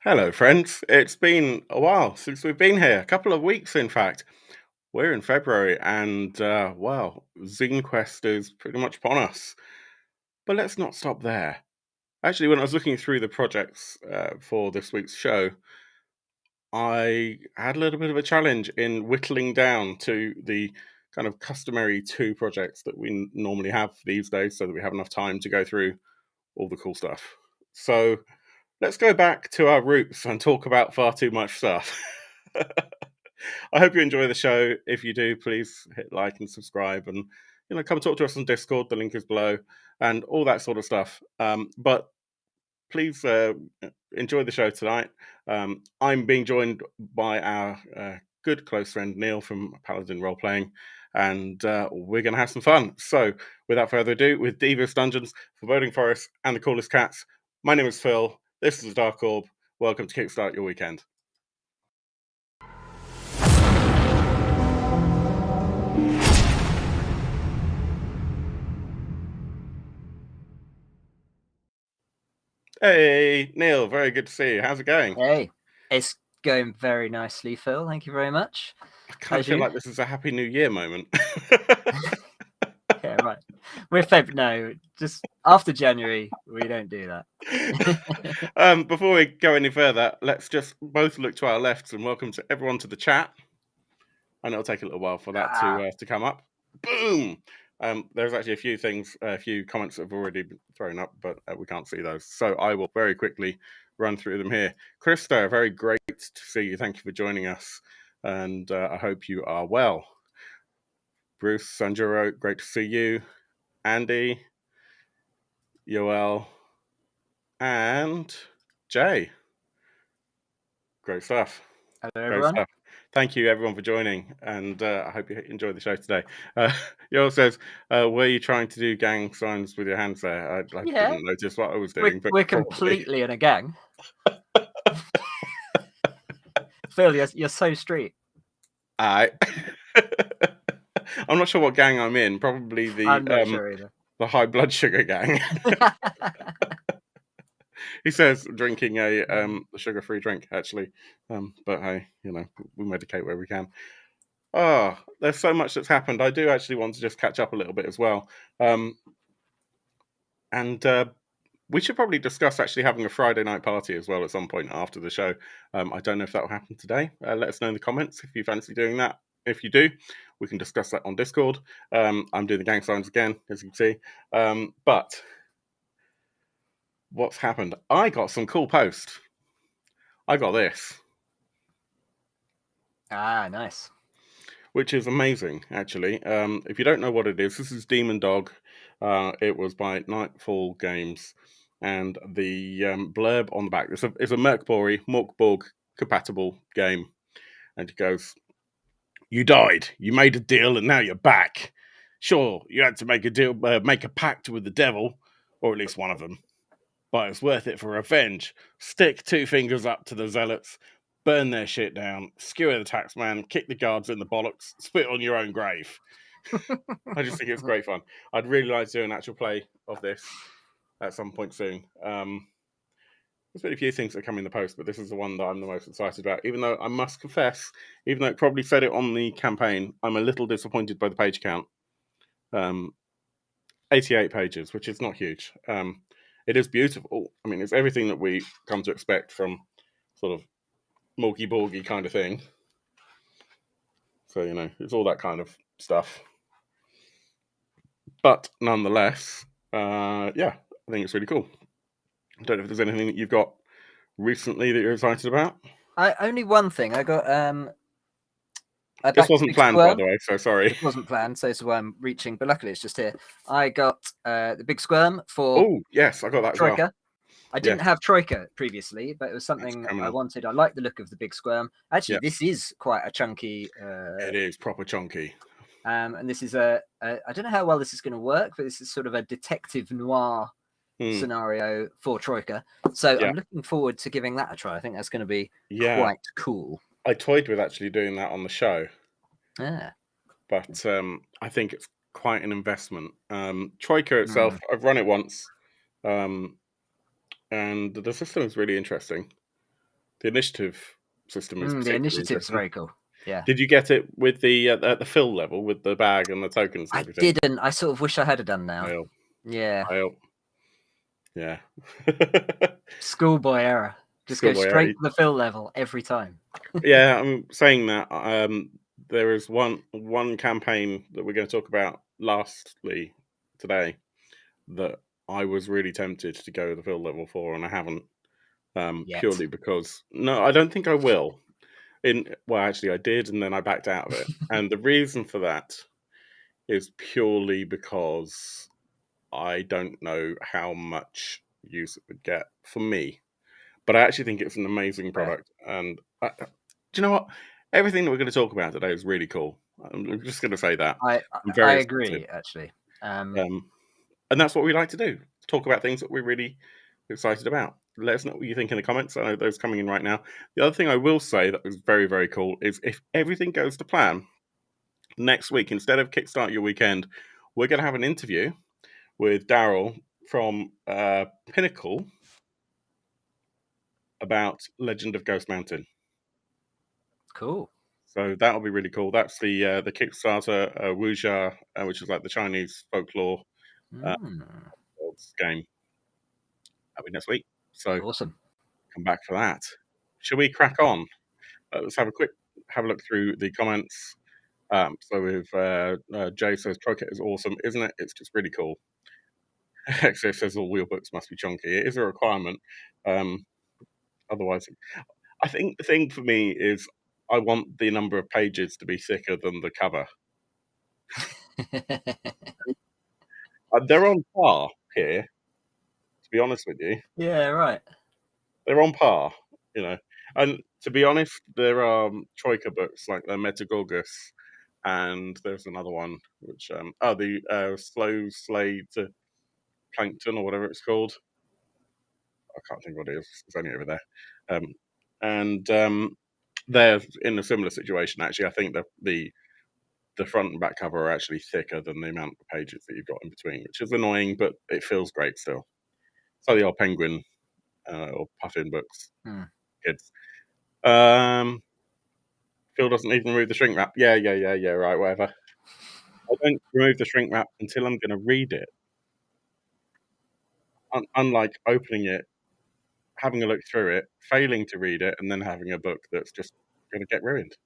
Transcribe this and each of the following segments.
Hello, friends. It's been a while since we've been here. A couple of weeks, in fact. We're in February, and Zine Quest is pretty much upon us. But let's not stop there. Actually, when I was looking through the projects for this week's show, I had a little bit of a challenge in whittling down to the kind of customary two projects that we normally have these days so that we have enough time to go through all the cool stuff. So let's go back to our roots and talk about far too much stuff. I hope you enjoy the show. If you do, please hit like and subscribe, and come talk to us on Discord. The link is below, and all that sort of stuff. But please enjoy the show tonight. I'm being joined by our good close friend Neil from Paladin Roleplaying, and we're going to have some fun. So, without further ado, with Devious Dungeons, Foreboding Forests, and the Coolest Cats, my name is Phil. This is Dark Orb. Welcome to Kickstart Your Weekend. Hey, Neil, very good to see you. How's it going? Hey, it's going very nicely, Phil. Thank you very much. I kind of feel like this is a Happy New Year moment. Yeah, right. No, just after January, we don't do that. Before we go any further, let's just both look to our lefts and welcome to everyone to the chat. And it'll take a little while for that to come up. Boom! There's actually a few comments that have already been thrown up, but we can't see those. So I will very quickly run through them here. Krista, very great to see you. Thank you for joining us. And I hope you are well. Bruce Sanjuro, great to see you. Andy, Yoel, and Jay. Great stuff. Hello, everyone. Stuff. Thank you, everyone, for joining, and I hope you enjoyed the show today. Yoel says, were you trying to do gang signs with your hands there? I didn't notice what I was doing. We're completely in a gang. Phil, you're so street. I'm not sure what gang I'm in. Probably I'm not sure either. The high blood sugar gang. He says drinking a sugar-free drink, actually. But hey, we medicate where we can. Oh, there's so much that's happened. I do actually want to just catch up a little bit as well. And we should probably discuss actually having a Friday night party as well at some point after the show. I don't know if that will happen today. Let us know in the comments if you fancy doing that. If you do, we can discuss that on Discord. I'm doing the gang signs again, as you can see. But what's happened? I got some cool posts. I got this. Nice. Which is amazing, actually. If you don't know what it is, this is Demon Dog. It was by Nightfall Games. And the blurb on the back, it's a Morkborg compatible game. And it goes, "You died. You made a deal and now you're back. Sure, you had to make a pact with the devil, or at least one of them. But it's worth it for revenge. Stick two fingers up to the zealots, burn their shit down, skewer the taxman, kick the guards in the bollocks, spit on your own grave." I just think it's great fun. I'd really like to do an actual play of this at some point soon. There's been a few things that come in the post, but this is the one that I'm the most excited about. Even though I must confess, even though it probably said it on the campaign, I'm a little disappointed by the page count. 88 pages, which is not huge. It is beautiful. I mean, it's everything that we come to expect from sort of Morky-Borgy kind of thing. So, it's all that kind of stuff. But nonetheless, I think it's really cool. I don't know if there's anything that you've got recently that you're excited about. Only one thing. I got this wasn't planned, by the way, so sorry. It wasn't planned, so it's why I'm reaching, but luckily it's just here. I got the Big Squirm for... Oh, yes, I got that Troika. as well. I didn't have Troika previously, but it was something I wanted. I like the look of the Big Squirm. Actually, this is quite a chunky... it is proper chunky. And this is I don't know how well this is going to work, but this is sort of a detective noir scenario for Troika. So I'm looking forward to giving that a try. I think that's going to be quite cool. I toyed with actually doing that on the show. Yeah. But I think it's quite an investment. Troika itself, I've run it once. And the system is really interesting. The initiative system is The particularly initiative's interesting. very cool. Yeah. Did you get it with the at the fill level with the bag and the tokens and I everything? didn't. I sort of wish I had done now. Fail. Yeah. Fail. Yeah. Schoolboy error. Just go Schoolboy straight error. to the fill level every time. Yeah, I'm saying that. There is one campaign that we're going to talk about lastly today that I was really tempted to go the fill level for, and I haven't. Purely because I don't think I will. Actually, I did, and then I backed out of it. And the reason for that is purely because I don't know how much use it would get for me. But I actually think it's an amazing product. And do you know what? Everything that we're going to talk about today is really cool. I'm just going to say that. I agree, actually. And that's what we like to do. Talk about things that we're really excited about. Let us know what you think in the comments. I know those coming in right now. The other thing I will say that was very, very cool is if everything goes to plan, next week, instead of Kickstart Your Weekend, we're going to have an interview with Daryl from Pinnacle about Legend of Ghost Mountain. Cool. So that'll be really cool. That's the Kickstarter Wuxia, which is like the Chinese folklore game. That'll be next week. So awesome. Come back for that. Shall we crack on? Let's have a look through the comments. So with Jay says Croquet is awesome, isn't it? It's just really cool. Exo says all wheel books must be chunky. It is a requirement. Otherwise, I think the thing for me is I want the number of pages to be thicker than the cover. They're on par here, to be honest with you. Yeah, right. They're on par, you know. And to be honest, there are Troika books like the Metagorgus, and there's another one which the Slow Slade to Plankton or whatever it's called. I can't think what it is. It's only over there. They're in a similar situation actually. I think the front and back cover are actually thicker than the amount of pages that you've got in between, which is annoying, but it feels great still. So the old Penguin or Puffin books, kids. Phil doesn't even remove the shrink wrap. Yeah, right, whatever. I don't remove the shrink wrap until I'm going to read it. Unlike opening it, having a look through it, failing to read it, and then having a book that's just going to get ruined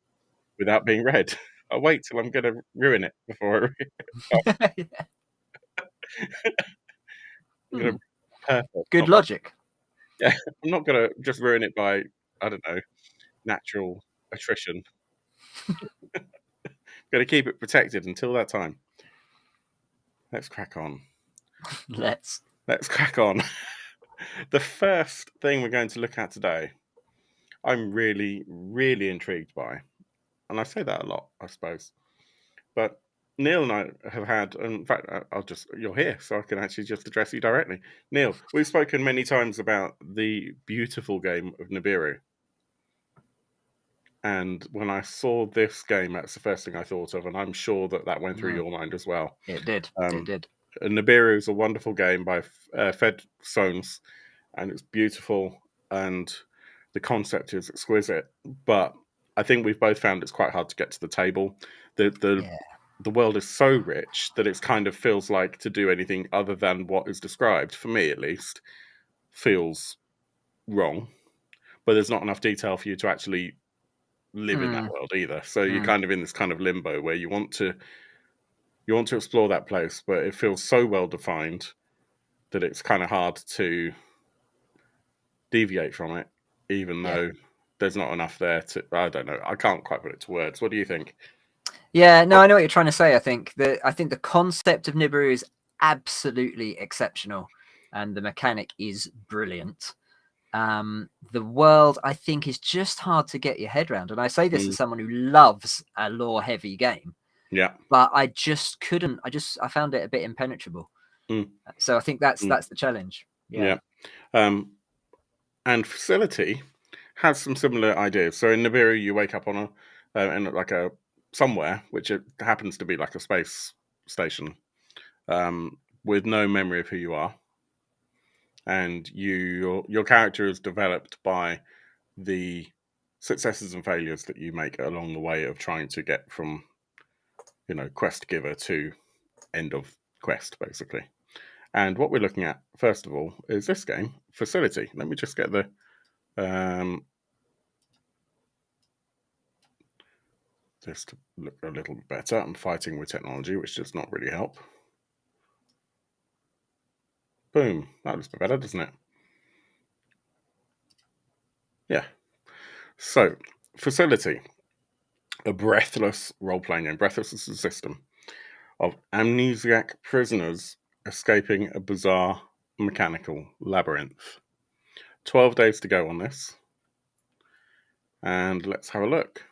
without being read. I'll wait till I'm going to ruin it before I read it. Perfect. Good logic. Yeah, I'm not going to just ruin it by, I don't know, natural attrition. Going to keep it protected until that time. Let's crack on. Let's crack on. The first thing we're going to look at today, I'm really, really intrigued by. And I say that a lot, I suppose. But Neil and I have had, in fact, you're here, so I can actually just address you directly. Neil, we've spoken many times about the beautiful game of Nibiru. And when I saw this game, that's the first thing I thought of, and I'm sure that went through your mind as well. It did. It did. Nibiru is a wonderful game by Fed Soames, and it's beautiful, and the concept is exquisite. But I think we've both found it's quite hard to get to the table. The world is so rich that it kind of feels like to do anything other than what is described, for me at least, feels wrong. But there's not enough detail for you to actually live in that world either. So you're kind of in this kind of limbo where you want to explore that place, but it feels so well defined that it's kind of hard to deviate from it, even though there's not enough there to. I don't know. I can't quite put it to words. What do you think? Yeah, no, I know what you're trying to say. I think the concept of Nibiru is absolutely exceptional, and the mechanic is brilliant. The world, I think, is just hard to get your head around. And I say this as someone who loves a lore-heavy game. Yeah. But I just couldn't. I found it a bit impenetrable. So I think that's the challenge. Yeah. And Facility has some similar ideas. So in Nibiru, you wake up on somewhere, which it happens to be like a space station, with no memory of who you are. And your character is developed by the successes and failures that you make along the way of trying to get from, quest giver to end of quest, basically. And what we're looking at, first of all, is this game, Facility. Let me just get the this to look a little bit better. I'm fighting with technology, which does not really help. Boom. That looks a bit better, doesn't it? Yeah. So, Facility. A Breathless role-playing game. Breathless is a system of amnesiac prisoners escaping a bizarre mechanical labyrinth. 12 days to go on this. And let's have a look.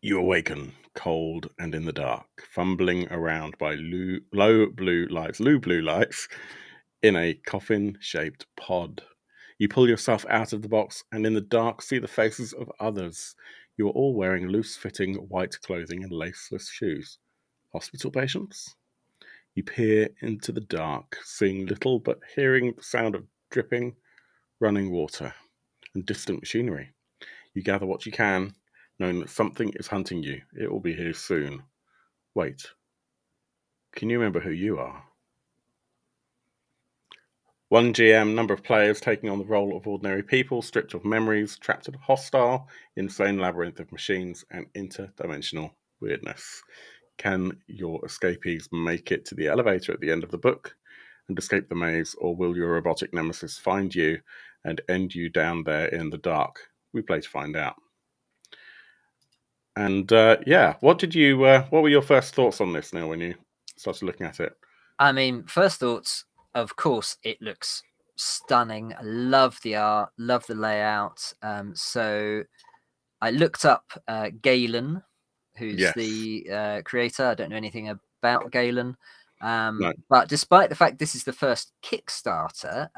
You awaken, cold and in the dark, fumbling around by low blue lights, in a coffin-shaped pod. You pull yourself out of the box and in the dark see the faces of others. You are all wearing loose-fitting white clothing and laceless shoes. Hospital patients? You peer into the dark, seeing little but hearing the sound of dripping, running water and distant machinery. You gather what you can, knowing that something is hunting you. It will be here soon. Wait. Can you remember who you are? One GM, number of players taking on the role of ordinary people, stripped of memories, trapped in a hostile, insane labyrinth of machines and interdimensional weirdness. Can your escapees make it to the elevator at the end of the book and escape the maze, or will your robotic nemesis find you and end you down there in the dark? We play to find out. And what were your first thoughts on this, Neil, when you started looking at it? I mean, first thoughts, of course, it looks stunning. I love the art, love the layout. So I looked up Galen, who's the creator. I don't know anything about Galen. No. But despite the fact this is the first Kickstarter,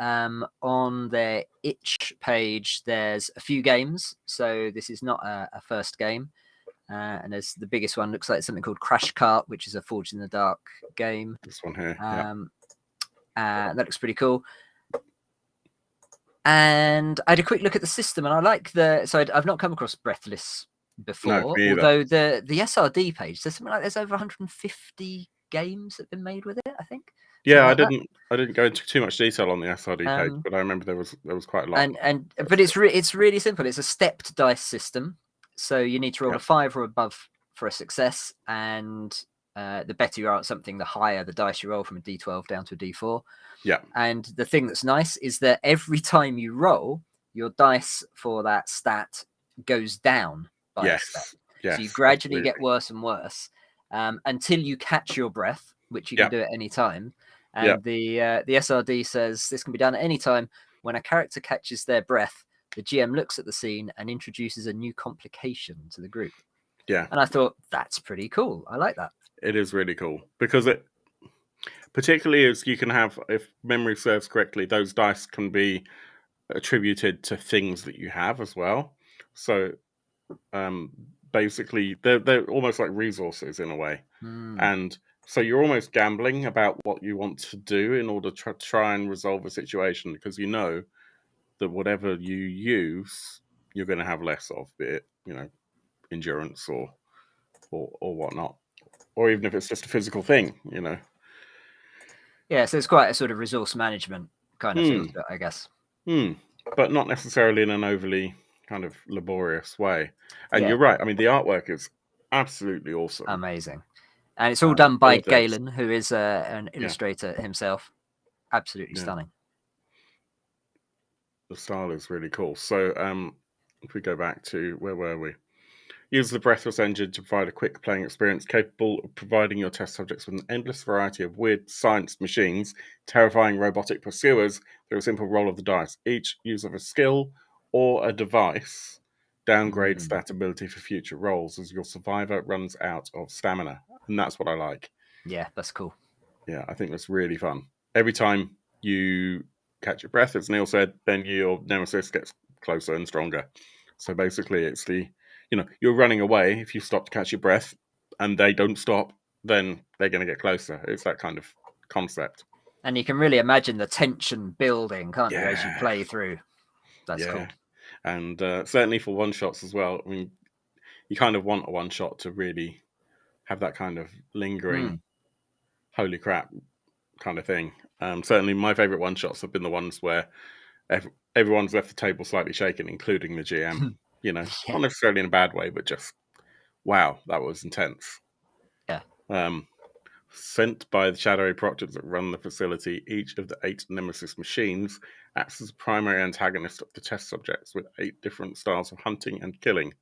on their itch page, there's a few games. So this is not a first game. And there's the biggest one looks like something called Crash Kart, which is a Forged in the Dark game. This one here. That looks pretty cool. And I had a quick look at the system, and I like I've not come across Breathless before. No, me either. Although the SRD page, there's something like there's over 150 games that have been made with it, I think. Yeah, I didn't go into too much detail on the SRD page, but I remember there was quite a lot. But it's really simple. It's a stepped dice system. So you need to roll a 5 or above for a success, and the better you are at something, the higher the dice you roll, from a D12 down to a D4. Yeah. And the thing that's nice is that every time you roll, your dice for that stat goes down by a step. Yes, so you gradually get worse and worse until you catch your breath, which you can do at any time. And the SRD says this can be done at any time. When a character catches their breath, the GM looks at the scene and introduces a new complication to the group. Yeah. And I thought, that's pretty cool. I like that. It is really cool because it, particularly as you can have, if memory serves correctly, those dice can be attributed to things that you have as well. So basically, they're almost like resources in a way. And so you're almost gambling about what you want to do in order to try and resolve a situation, because you know that whatever you use, you're going to have less of, be it, endurance or whatnot, or even if it's just a physical thing, Yeah, so it's quite a sort of resource management kind of feel to it, I guess. But not necessarily in an overly kind of laborious way. And you're right. I mean, the artwork is absolutely awesome. Amazing. And it's all done by Galen, who is an illustrator himself. Absolutely stunning. The style is really cool. So if we go back to, where were we? Use the Breathless engine to provide a quick playing experience capable of providing your test subjects with an endless variety of weird science machines, terrifying robotic pursuers through a simple roll of the dice. Each use of a skill or a device downgrades stat ability for future rolls as your survivor runs out of stamina. And that's what I like. Yeah, that's cool. Yeah, I think that's really fun. Every time you catch your breath, as Neil said, then your nemesis gets closer and stronger. So basically it's you're running away. If you stop to catch your breath and they don't stop, then they're going to get closer. It's that kind of concept. And you can really imagine the tension building, can't you, as you play through? That's cool. And certainly for one shots as well. I mean, you kind of want a one shot to really have that kind of lingering, holy crap kind of thing. Certainly, my favorite one shots have been the ones where everyone's left the table slightly shaken, including the GM. Not necessarily in a bad way, but just wow, that was intense. Yeah. Sent by the shadowy proctors that run the facility, each of the 8 Nemesis machines acts as a primary antagonist of the test subjects with 8 different styles of hunting and killing.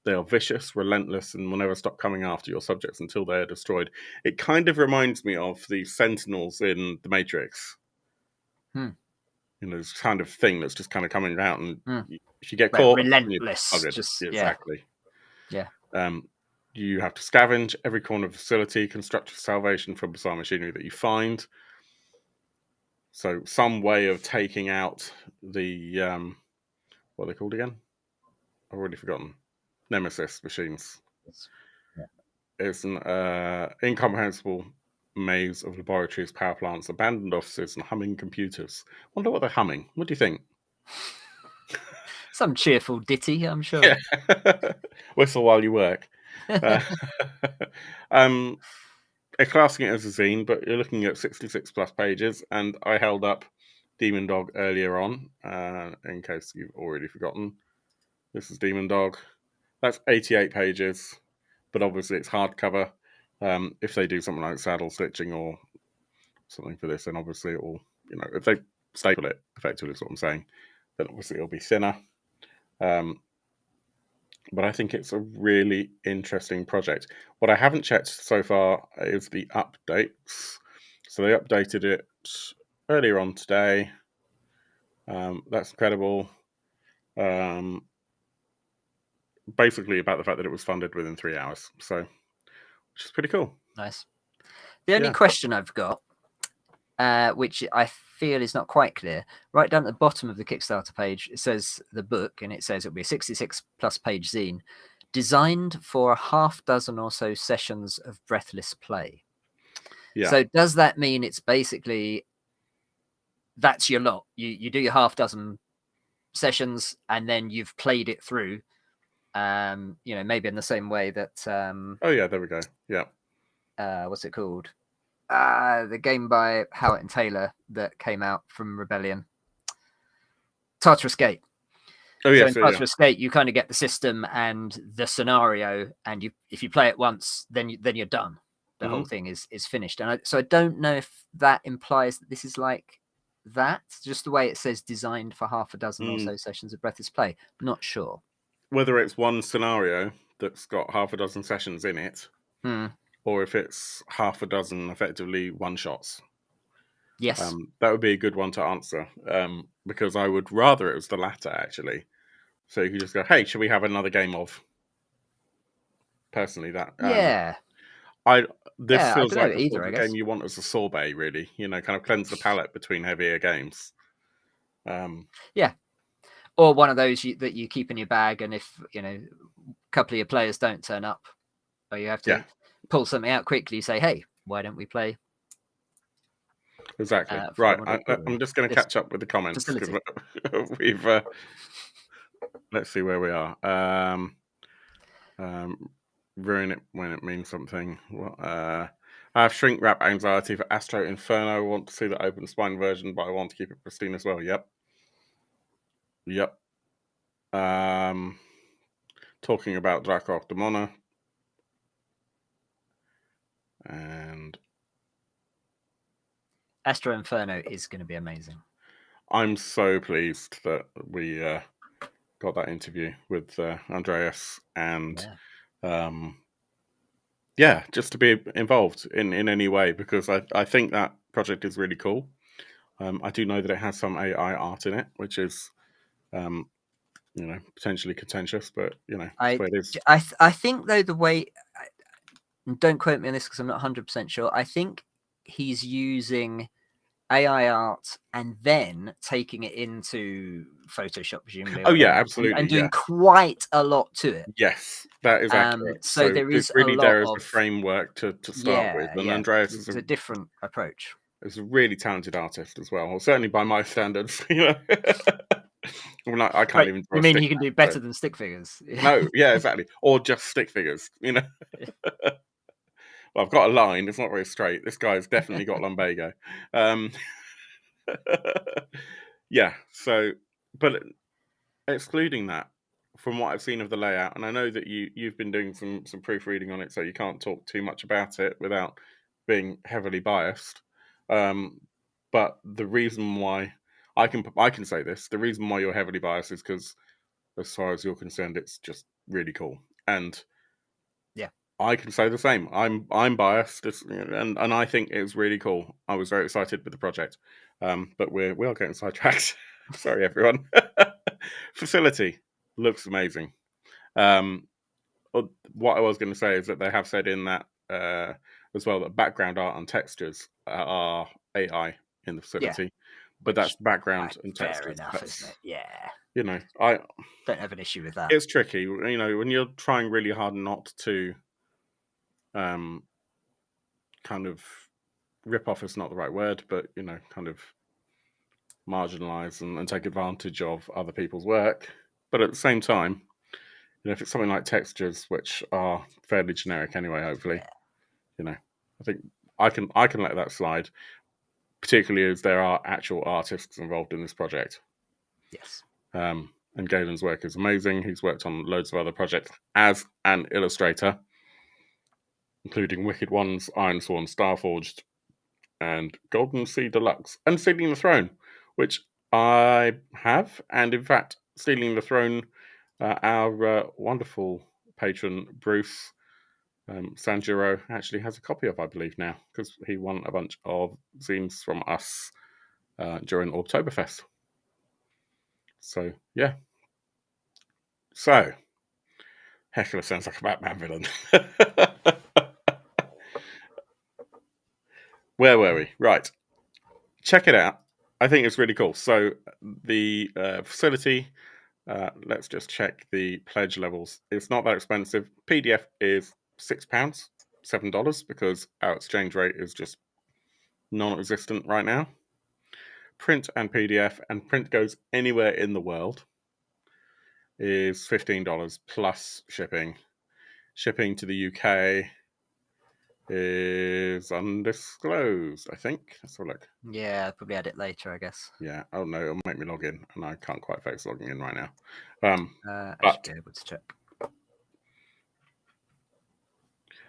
They are vicious, relentless, and will never stop coming after your subjects until they are destroyed. It kind of reminds me of the Sentinels in The Matrix. This kind of thing that's just kind of coming out, and if you get caught, relentless. Exactly. Yeah. You have to scavenge every corner of the facility, construct your salvation from bizarre machinery that you find. So some way of taking out the what are they called again? I've already forgotten. Nemesis machines. It's an incomprehensible maze of laboratories, power plants, abandoned offices, and humming computers. Wonder what they're humming. What do you think? Some cheerful ditty, I'm sure. Yeah. Whistle while you work. They're classing it as a zine, but you're looking at 66 plus pages, and I held up Demon Dog earlier on, in case you've already forgotten. This is Demon Dog. That's 88 pages, but obviously it's hardcover. If they do something like saddle stitching or something for this, then obviously it will, if they staple it, effectively is what I'm saying, then obviously it'll be thinner. But I think it's a really interesting project. What I haven't checked so far is the updates. So they updated it earlier on today. That's incredible. Basically about the fact that it was funded within 3 hours. So, which is pretty cool. Nice. The only question I've got, which I feel is not quite clear, right down at the bottom of the Kickstarter page, it says the book, and it says it'll be a 66 plus page zine designed for a half dozen or so sessions of breathless play. Yeah. So does that mean it's basically that's your lot? You do your half dozen sessions and then you've played it through, maybe in the same way that oh yeah, there we go. Yeah. What's it called? The game by Howard and Taylor that came out from Rebellion, Tartarus Gate. Oh yes, so in Tartarus Gate, you kind of get the system and the scenario, and if you play it once, then you're done. The whole thing is finished. And I don't know if that implies that this is like that, just the way it says designed for half a dozen or so sessions of Breathless Play. I'm not sure whether it's one scenario that's got half a dozen sessions in it. Or if it's half a dozen effectively one-shots. Yes. That would be a good one to answer, because I would rather it was the latter, actually. So you could just go, hey, should we have another game of? Personally, that... This feels like the sort of game you want as a sorbet, really. Kind of cleanse the palate between heavier games. Yeah. Or one of those that you keep in your bag, and if, a couple of your players don't turn up, or you have to... pull something out quickly, say, hey, why don't we play? Exactly. Right. I'm just going to catch up with the comments. We've let's see where we are. Ruin it when it means something. I have shrink wrap anxiety for Astro Inferno. I want to see the open spine version, but I want to keep it pristine as well. Yep. Talking about Dark Orb and Astro Inferno is going to be amazing. I'm so pleased that we got that interview with Andreas and just to be involved in any way, because I think that project is really cool. I do know that it has some AI art in it, which is potentially contentious, but that's where it is. I think though the way, don't quote me on this because I'm not 100% sure, I think he's using AI art and then taking it into Photoshop, presumably. Oh yeah, absolutely, and doing quite a lot to it. Yes, that is accurate. So there is really a lot there is a framework to start with, and Andreas is a different approach. Is a really talented artist as well, or certainly by my standards. Well, I can't even draw. You mean he can do better than stick figures? No, yeah, exactly. Or just stick figures, you know. Well, I've got a line. It's not very straight. This guy's definitely got lumbago. Yeah. So, but excluding that, from what I've seen of the layout, and I know that you've been doing some proofreading on it, so you can't talk too much about it without being heavily biased. But the reason why I can say this, the reason why you're heavily biased is because, as far as you're concerned, it's just really cool. And yeah, I can say the same. I'm biased, and I think it's really cool. I was very excited with the project, but we are getting sidetracked. Sorry, everyone. Facility looks amazing. What I was going to say is that they have said in that as well that background art and textures are AI in the facility, but that's background and textures. Fair enough, isn't it? Yeah. You know, I don't have an issue with that. It's tricky, you know, when you're trying really hard not to kind of rip off is not the right word, but you know, kind of marginalize and take advantage of other people's work. But at the same time, you know, if it's something like textures, which are fairly generic anyway, hopefully, you know, I think I can let that slide, particularly as there are actual artists involved in this project. Yes. And Galen's work is amazing. He's worked on loads of other projects as an illustrator, including Wicked Ones, Iron Sworn, Starforged, and Golden Sea Deluxe, and Stealing the Throne, which I have. And in fact, Stealing the Throne, our wonderful patron, Bruce Sanjuro, actually has a copy of, I believe, now, because he won a bunch of zines from us during Oktoberfest. So, yeah. So, Heckler sounds like a Batman villain. Where were we? Right. Check it out. I think it's really cool. So, the facility, let's just check the pledge levels. It's not that expensive. PDF is £6, $7, because our exchange rate is just non-existent right now. Print and PDF, and print goes anywhere in the world, is $15 plus shipping. Shipping to the UK is undisclosed, I think. Let's have a look. Yeah, I'll probably add it later, I guess. Yeah. Oh no, it'll make me log in, and I can't quite face logging in right now. I should be able to check.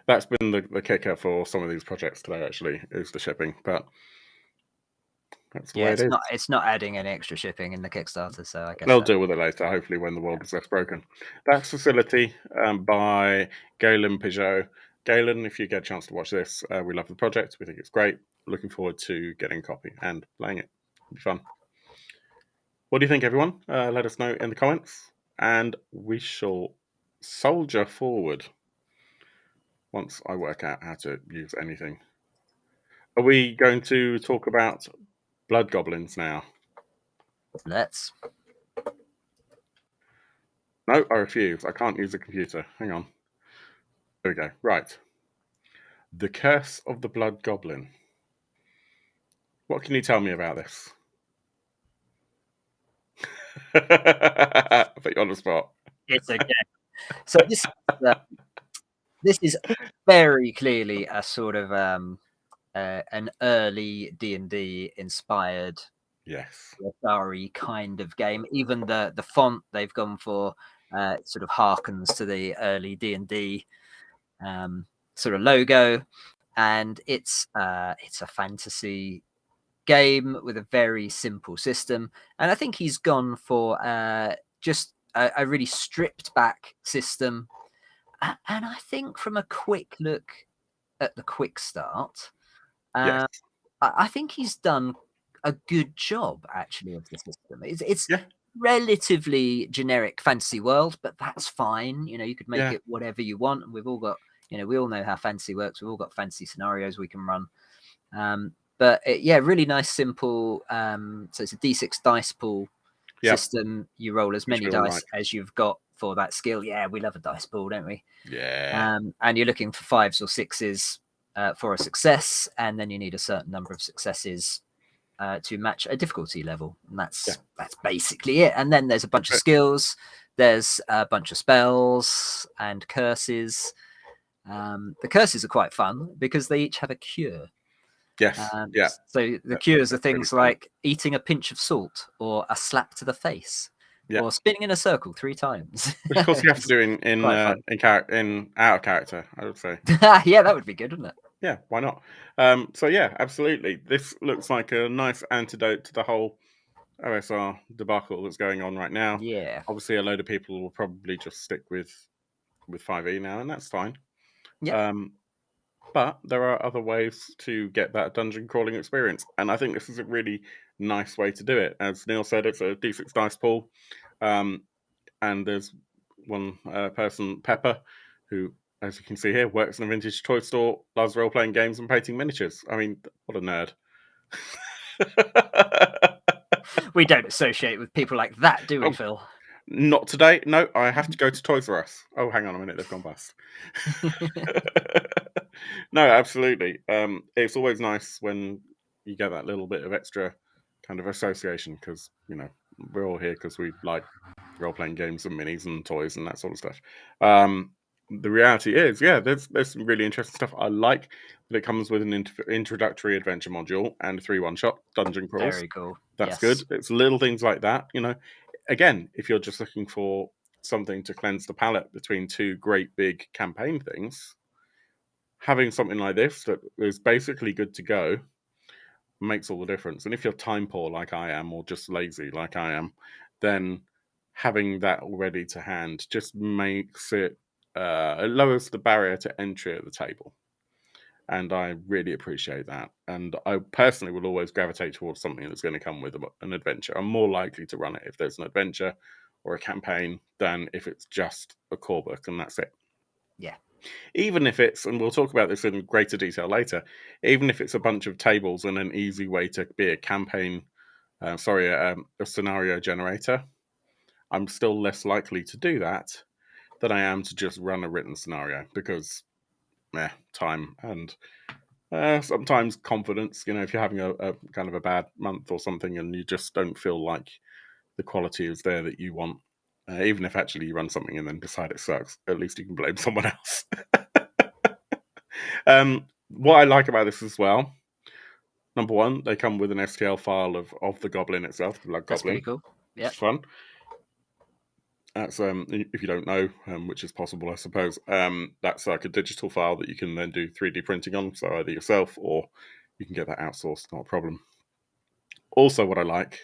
That's been the kicker for some of these projects today, actually, is the shipping. But that's the way it is. It's not adding any extra shipping in the Kickstarter, so I guess they'll deal with it later, hopefully, when the world is less broken. That's Facility by Galen Pejeau. Galen, if you get a chance to watch this, we love the project. We think it's great. Looking forward to getting a copy and playing it. It'll be fun. What do you think, everyone? Let us know in the comments, and we shall soldier forward once I work out how to use anything. Are we going to talk about blood goblins now? Let's. No, I refuse. I can't use the computer. Hang on. There we go. Right. The Curse of the Blood Goblin. What can you tell me about this? I put you on the spot. It's okay. So this is very clearly a sort of an early D&D inspired, OSR kind of game. Even the font they've gone for sort of harkens to the early D&D sort of logo, and it's a fantasy game with a very simple system. And I think he's gone for just a really stripped back system. And I think from a quick look at the quick start, I think he's done a good job actually of the system. It's relatively generic fantasy world, but that's fine. You know, you could make it whatever you want, and we've all got, you know, we all know how fantasy works. We've all got fantasy scenarios we can run. But really nice, simple. So it's a D6 dice pool system. You roll as many dice as you've got for that skill. Yeah, we love a dice pool, don't we? Yeah. And you're looking for 5s or 6s for a success, and then you need a certain number of successes to match a difficulty level, and that's basically it. And then there's a bunch of skills, there's a bunch of spells and curses. The curses are quite fun because they each have a cure. Yes. So the cures are things like eating a pinch of salt, or a slap to the face, or spinning in a circle 3 times. Which, of course, you have to do in out of character, I would say. Yeah, that would be good, wouldn't it? Yeah, why not? So yeah, absolutely. This looks like a nice antidote to the whole OSR debacle that's going on right now. Yeah. Obviously, a load of people will probably just stick with 5e now, and that's fine. Yeah. But there are other ways to get that dungeon crawling experience, and I think this is a really nice way to do it. As Neil said, it's a D6 dice pool, and there's one person, Pepper, who, as you can see here, works in a vintage toy store, loves role-playing games and painting miniatures. I mean, what a nerd. We don't associate with people like that, do we, Phil? Not today. No, I have to go to Toys R Us. Oh, hang on a minute, they've gone past. No, absolutely. It's always nice when you get that little bit of extra kind of association, because, you know, we're all here because we like role-playing games and minis and toys and that sort of stuff. The reality is, there's some really interesting stuff. I like that it comes with an introductory adventure module and 3 one-shot dungeon crawls. Very cool. That's good. It's little things like that, you know. Again, if you're just looking for something to cleanse the palate between 2 great big campaign things, having something like this that is basically good to go makes all the difference. And if you're time poor like I am, or just lazy like I am, then having that already to hand just makes it lowers the barrier to entry at the table. And I really appreciate that. And I personally will always gravitate towards something that's going to come with an adventure. I'm more likely to run it if there's an adventure or a campaign than if it's just a core book and that's it. Yeah. Even if it's, and we'll talk about this in greater detail later, even if it's a bunch of tables and an easy way to be a campaign, a scenario generator, I'm still less likely to do that than I am to just run a written scenario, because time and sometimes confidence. You know, if you're having a kind of a bad month or something and you just don't feel like the quality is there that you want, even if actually you run something and then decide it sucks, at least you can blame someone else. What I like about this as well, number one, they come with an STL file of the Goblin itself, the Blood Goblin. That's pretty cool. Yeah, it's fun. That's if you don't know, which is possible, I suppose. That's like a digital file that you can then do 3D printing on, so either yourself or you can get that outsourced, not a problem. Also, what I like,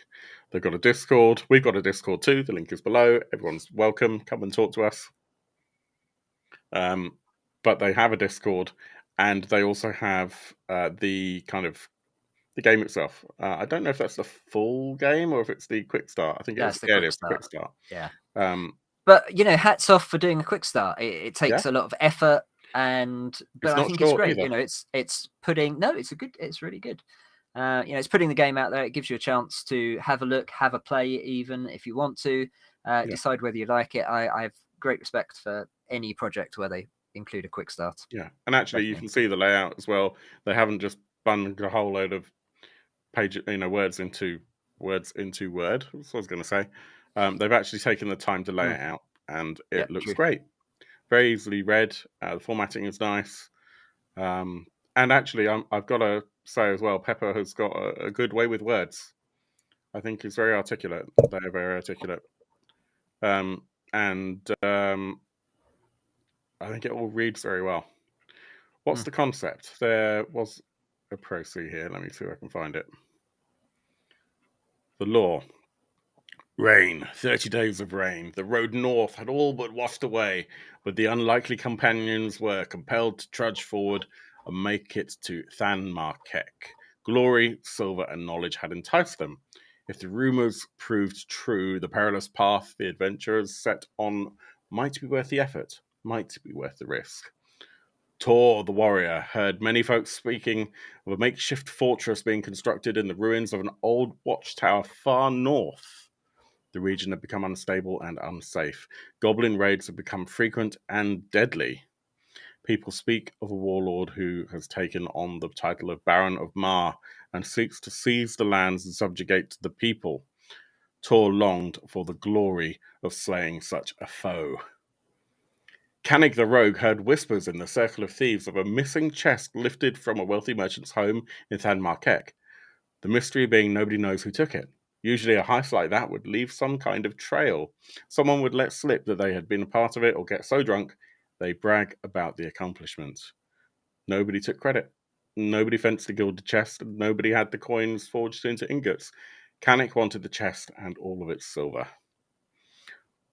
they've got a Discord. We've got a Discord too. The link is below. Everyone's welcome. Come and talk to us. But they have a Discord, and they also have the kind of the game itself. I don't know if that's the full game or if it's the quick start. I think it's the quick start. Yeah. But you know, hats off for doing a quick start. It takes a lot of effort, but I think it's great. Either. You know, it's putting it's really good. You know, it's putting the game out there. It gives you a chance to have a look, have a play, even if you want to decide whether you like it. I have great respect for any project where they include a quick start. Yeah, and actually, you can see the layout as well. They haven't just bunged a whole load of words into Word. That's what I was going to say. They've actually taken the time to lay it out, and it looks great. Very easily read. The formatting is nice. And actually, I've got to say as well, Pepper has got a good way with words. I think he's very articulate. They are very articulate. And I think it all reads very well. What's the concept? There was a procy here. Let me see if I can find it. The lore. Rain, 30 days of rain. The road north had all but washed away, but the unlikely companions were compelled to trudge forward and make it to Thanmarkek. Glory, silver, and knowledge had enticed them. If the rumours proved true, the perilous path the adventurers set on might be worth the effort, might be worth the risk. Tor, the warrior, heard many folks speaking of a makeshift fortress being constructed in the ruins of an old watchtower far north. The region had become unstable and unsafe. Goblin raids had become frequent and deadly. People speak of a warlord who has taken on the title of Baron of Mar and seeks to seize the lands and subjugate the people. Tor longed for the glory of slaying such a foe. Canig the rogue heard whispers in the circle of thieves of a missing chest lifted from a wealthy merchant's home in Than Markek. The mystery being nobody knows who took it. Usually a heist like that would leave some kind of trail. Someone would let slip that they had been a part of it or get so drunk they brag about the accomplishment. Nobody took credit. Nobody fenced the gilded chest, and nobody had the coins forged into ingots. Canik wanted the chest and all of its silver.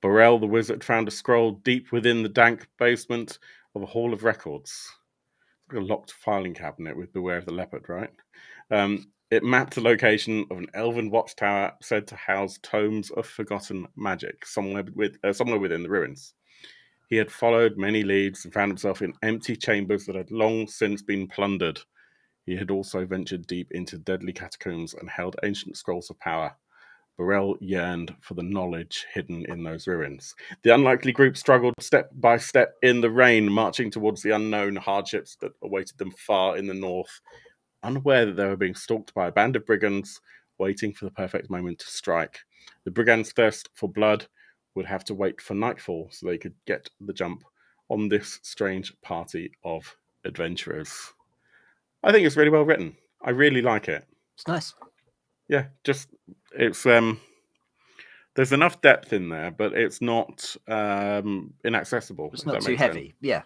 Burrell the wizard found a scroll deep within the dank basement of a hall of records. It's like a locked filing cabinet with Beware of the Leopard, right? It mapped the location of an elven watchtower said to house tomes of forgotten magic somewhere within the ruins. He had followed many leads and found himself in empty chambers that had long since been plundered. He had also ventured deep into deadly catacombs and held ancient scrolls of power. Burrell yearned for the knowledge hidden in those ruins. The unlikely group struggled step by step in the rain, marching towards the unknown hardships that awaited them far in the north, unaware that they were being stalked by a band of brigands, waiting for the perfect moment to strike. The brigands' thirst for blood would have to wait for nightfall so they could get the jump on this strange party of adventurers. I think it's really well written. I really like it. It's nice. Yeah, it's there's enough depth in there, but it's not inaccessible. It's not too heavy. Yeah.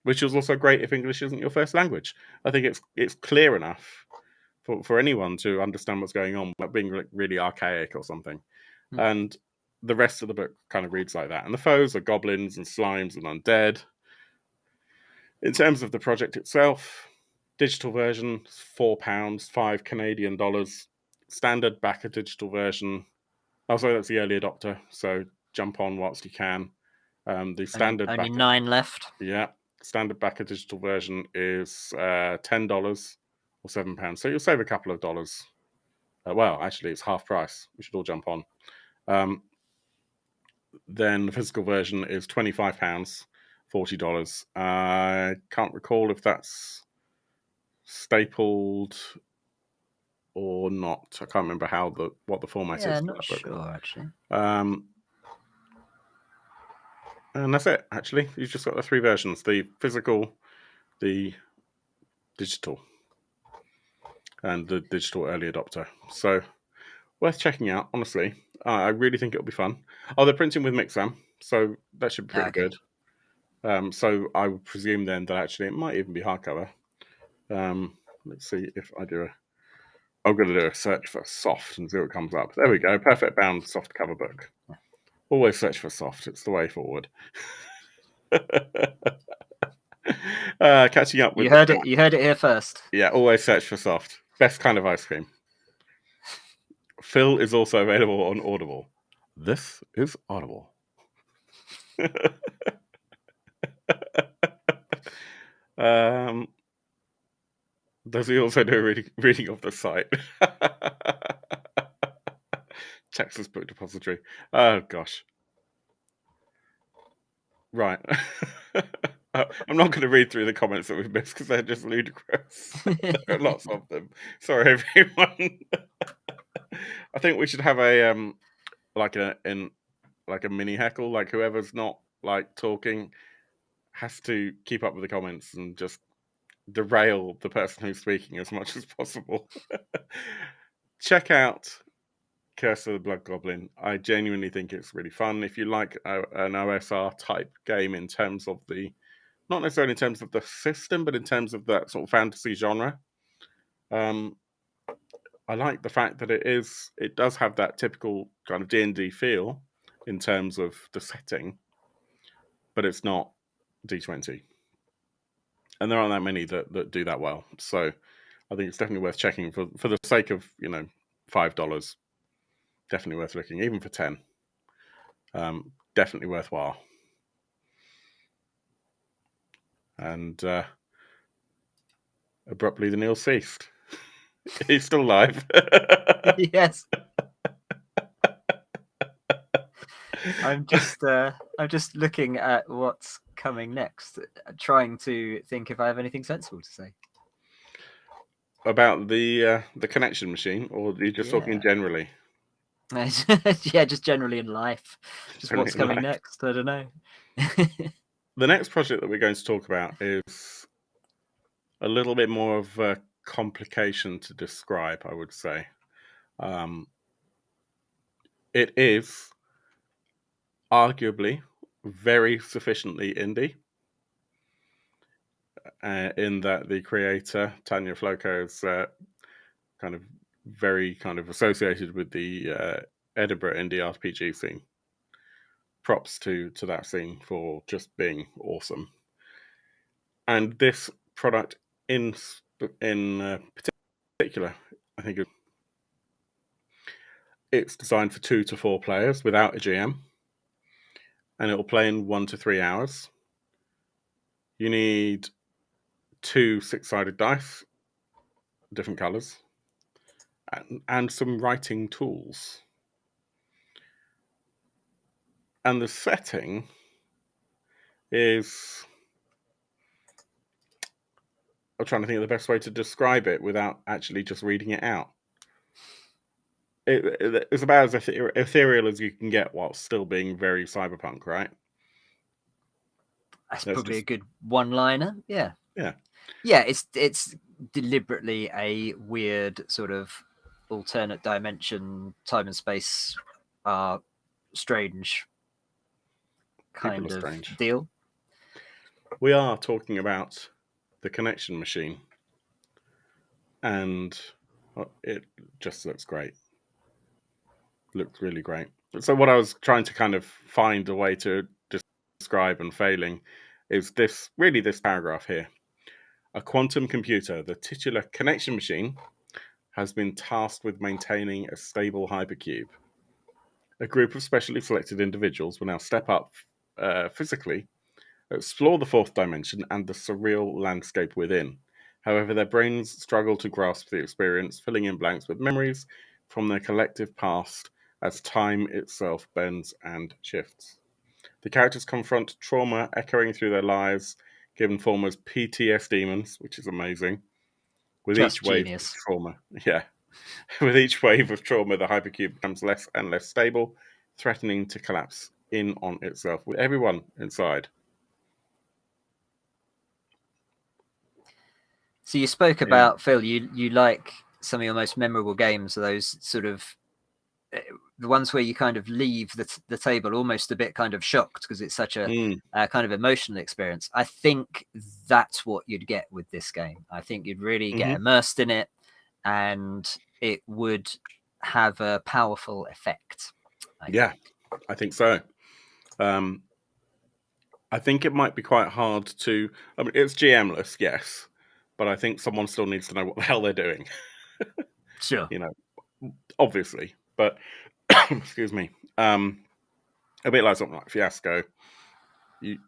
Which is also great if English isn't your first language. I think it's clear enough for anyone to understand what's going on without being really archaic or something. And the rest of the book kind of reads like that. And the foes are goblins and slimes and undead. In terms of the project itself, digital version £4, $5 Canadian. Standard backer digital version. Also, that's the early adopter, so jump on whilst you can. The standard only 9 left. Yeah, standard backer digital version is $10 or £7. So you'll save a couple of dollars. Well, actually, it's half price. We should all jump on. Then the physical version is £25, $40. I can't recall if that's stapled or not. I can't remember what the format is. Yeah, not sure actually. And that's it. Actually, you've just got the 3 versions: the physical, the digital, and the digital early adopter. So worth checking out. Honestly, I really think it'll be fun. Oh, they're printing with Mixam, so that should be pretty good. So I would presume then that actually it might even be hardcover. Let's see if I'm going to do a search for soft and see what comes up. There we go. Perfect bound soft cover book. Always search for soft. It's the way forward. Catching up with you heard it here first. Yeah, always search for soft. Best kind of ice cream. Phil is also available on Audible. This is Audible. Does he also do a reading of the site? Texas Book Depository. Oh gosh. Right. I'm not going to read through the comments that we've missed because they're just ludicrous. There are lots of them. Sorry, everyone. I think we should have a mini heckle. Like whoever's not like talking has to keep up with the comments and just derail the person who's speaking as much as possible. Check out Curse of the Blood Goblin. I genuinely think it's really fun. If you like an OSR type game in terms of not necessarily in terms of the system, but in terms of that sort of fantasy genre, I like the fact that it does have that typical kind of D&D feel in terms of the setting, but it's not D20. And there aren't that many that do that well. So I think it's definitely worth checking for the sake of, $5. Definitely worth looking, even for 10. Definitely worthwhile. And abruptly the Neil ceased. He's still live. Yes. I'm just looking at what's coming next, trying to think if I have anything sensible to say about the connection machine, or are you just talking generally? Yeah, just generally in life, just Generally what's in coming life. next. I don't know. The next project that we're going to talk about is a little bit more of a complication to describe, I would say. It is arguably very sufficiently indie, in that the creator, Tanya, Floaker, is kind of very associated with the Edinburgh indie RPG scene. Props to that scene for just being awesome. And this product in particular, I think it's designed for 2 to 4 players without a GM, and it will play in 1 to 3 hours. You need 2 6-sided dice, different colors, and some writing tools. And the setting is, I'm trying to think of the best way to describe it without actually just reading it out. It's about as ethereal as you can get while still being very cyberpunk, right? That's probably a good one-liner. Yeah. It's deliberately a weird sort of alternate dimension, time and space are strange kind of strange. deal. We are talking about the connection machine, and it just looks great. Looks really great. So what I was trying to kind of find a way to describe and failing is this paragraph here. A quantum computer, the titular connection machine, has been tasked with maintaining a stable hypercube. A group of specially selected individuals will now step up physically, explore the 4th dimension and the surreal landscape within. However, their brains struggle to grasp the experience, filling in blanks with memories from their collective past as time itself bends and shifts. The characters confront trauma echoing through their lives, given form as PTS demons, which is amazing. With Just each wave of trauma, with each wave of trauma, the hypercube becomes less and less stable, threatening to collapse in on itself with everyone inside. So you spoke about, Phil, you like some of your most memorable games, those sort of the ones where you kind of leave the table almost a bit kind of shocked because it's such a kind of emotional experience. I think that's what you'd get with this game. I think you'd really get immersed in it, and it would have a powerful effect. I think so. I think it might be quite hard to. I mean, it's GM-less, yes, but I think someone still needs to know what the hell they're doing. Sure. Obviously, but excuse me. A bit like something like Fiasco.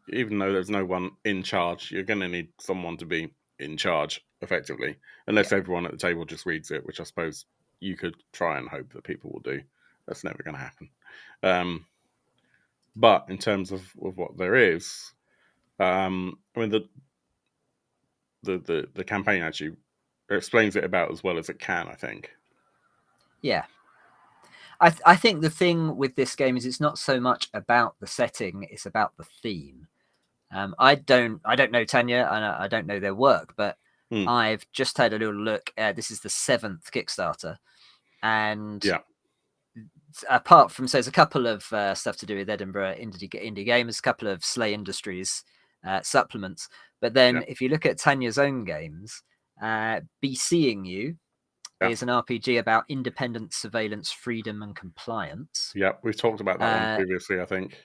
Even though there's no one in charge, you're going to need someone to be in charge effectively, unless everyone at the table just reads it, which I suppose you could try and hope that people will do. That's never going to happen. But in terms of what there is, I mean the campaign actually explains it about as well as it can, I think. Yeah. I think the thing with this game is it's not so much about the setting, it's about the theme. I don't know Tanya, and I don't know their work, but I've just had a little look. This is the 7th Kickstarter, and apart from, so there's a couple of stuff to do with Edinburgh indie gamers, a couple of Slay Industries supplements, but then if you look at Tanya's own games, Be Seeing You is an RPG about independent surveillance, freedom, and compliance. Yeah, we've talked about that one previously, I think.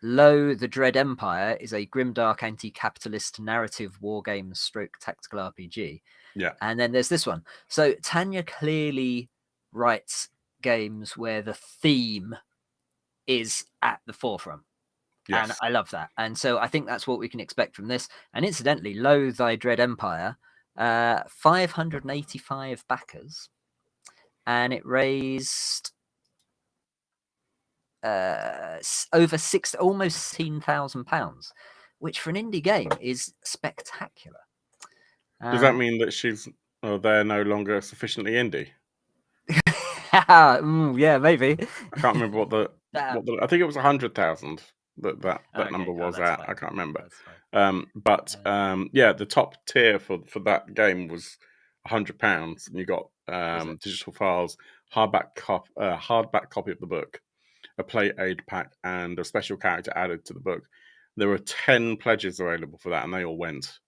Lo, the Dread Empire is a grimdark anti-capitalist narrative wargame stroke tactical RPG. Yeah. And then there's this one. So Tanya clearly writes games where the theme is at the forefront. Yes. And I love that. And so I think that's what we can expect from this. And incidentally, Lo, Thy Dread Empire, 585 backers. And it raised over almost £16,000, which for an indie game is spectacular. Does that mean that they're no longer sufficiently indie? Yeah, maybe. I can't remember what the I think it was 100,000 that number was at. Fine. I can't remember. That's fine. Yeah, the top tier for that game was £100, and you got digital files, hardback copy of the book, a play aid pack, and a special character added to the book. There were 10 pledges available for that, and they all went.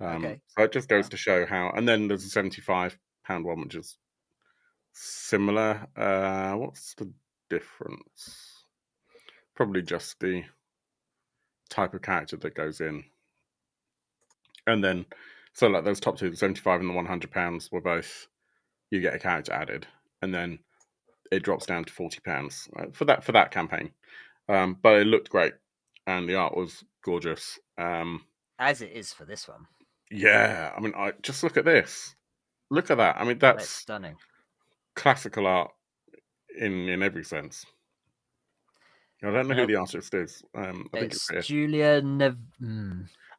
So it just goes to show how. And then there's a £75 one, which is similar. What's the difference? Probably just the type of character that goes in. And then, so like those top two, the 75 and the £100 were both, you get a character added, and then it drops down to £40 for that campaign. But it looked great, and the art was gorgeous. As it is for this one. Yeah, I mean, just look at this. Look at that. I mean, that's stunning. Classical art in every sense. I don't know who the artist is. I think it's Julia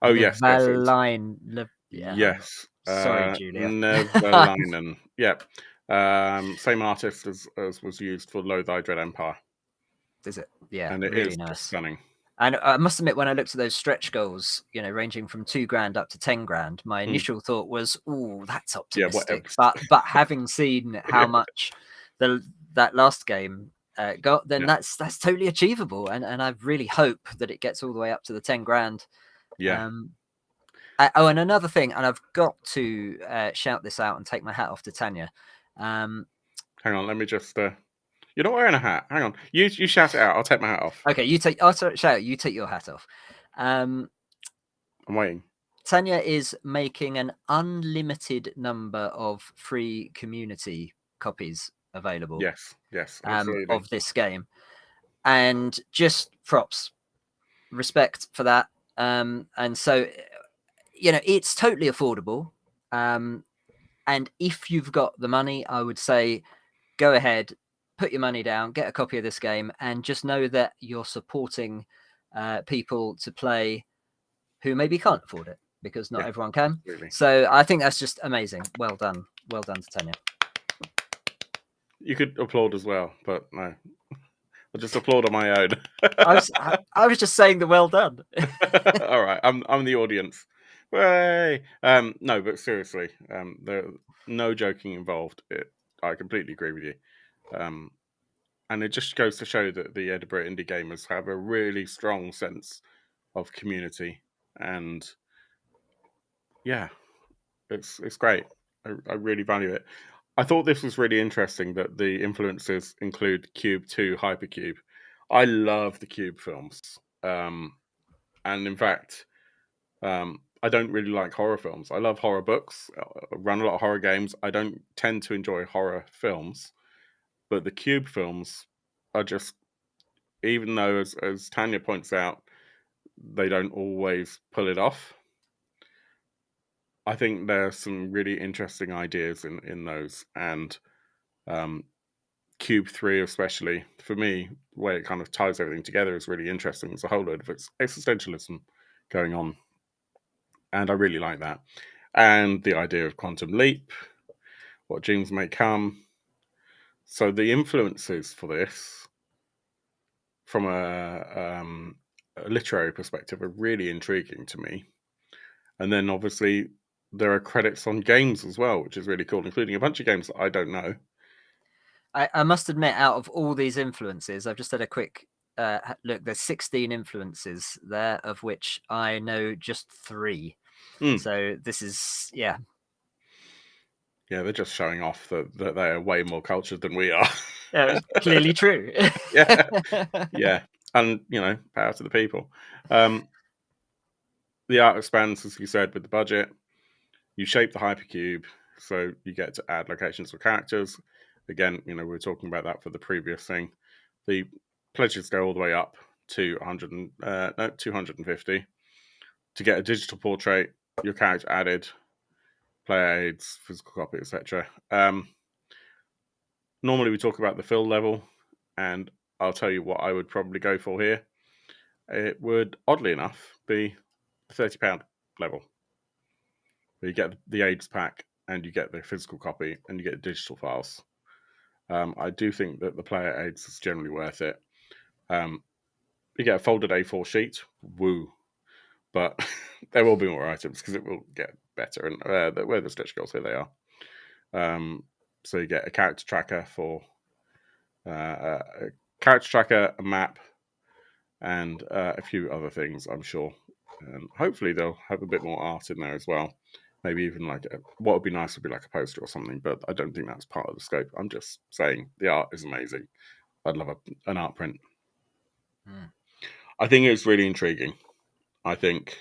Oh, yes. Nevalainen. Yes. Sorry, Julia. Nevalainen. Yep. Same artist as was used for Lo Thy Dread Empire. Is it? Yeah, and it really is nice. Stunning. And I must admit, when I looked at those stretch goals, ranging from £2,000 up to £10,000, my initial thought was, "Oh, that's optimistic." Yeah, but having seen how much that last game got, then that's totally achievable, and I really hope that it gets all the way up to the £10,000. Yeah. And another thing, and I've got to shout this out and take my hat off to Tanya. Hang on, let me just. You're not wearing a hat. Hang on. You shout it out. I'll take my hat off. Okay, shout. You take your hat off. I'm waiting. Tanya is making an unlimited number of free community copies available. Yes, of this game, and just props, respect for that. And so, it's totally affordable. And if you've got the money, I would say, go ahead, put your money down, get a copy of this game, and just know that you're supporting people to play who maybe can't afford it, because not everyone can. Absolutely. So I think that's just amazing. Well done to Tanya. You could applaud as well, but no, I'll just applaud on my own. I was just saying the well done. All right, I'm the audience. Hooray! No, but seriously, there's no joking involved. I completely agree with you. And it just goes to show that the Edinburgh indie gamers have a really strong sense of community, and yeah, it's great. I really value it. I thought this was really interesting that the influences include Cube 2, Hypercube. I love the Cube films, and in fact, I don't really like horror films. I love horror books. I run a lot of horror games. I don't tend to enjoy horror films, but the Cube films are just, even though, as Tanya points out, they don't always pull it off. I think there's some really interesting ideas in those, and Cube 3 especially, for me, the way it kind of ties everything together is really interesting. There's a whole load of existentialism going on, and I really like that. And the idea of quantum leap, what dreams may come. So the influences for this, from a literary perspective, are really intriguing to me. And then obviously there are credits on games as well, which is really cool, including a bunch of games that I don't know. I must admit, out of all these influences, I've just had a quick look. There's 16 influences there, of which I know just 3. So this is, yeah, they're just showing off that they're way more cultured than we are. Yeah, it's clearly true. yeah, and power to the people. The art expands, as you said, with the budget. You shape the hypercube, so you get to add locations for characters. Again, we were talking about that for the previous thing. The pledges go all the way up to 250 to get a digital portrait, your character added, player aids, physical copy, etc. Normally we talk about the fill level, and I'll tell you what I would probably go for here. It would, oddly enough, be the £30 level. Where you get the AIDS pack and you get the physical copy and you get digital files. I do think that the player aids is generally worth it. You get a folded A4 sheet, woo. But there will be more items because it will get better. And where the stretch goals, here they are. So you get a character tracker for a character tracker, a map, and a few other things, I'm sure. And hopefully they'll have a bit more art in there as well. Maybe even like what would be nice would be like a poster or something, but I don't think that's part of the scope. I'm just saying the art is amazing. I'd love an art print. I think it's really intriguing. I think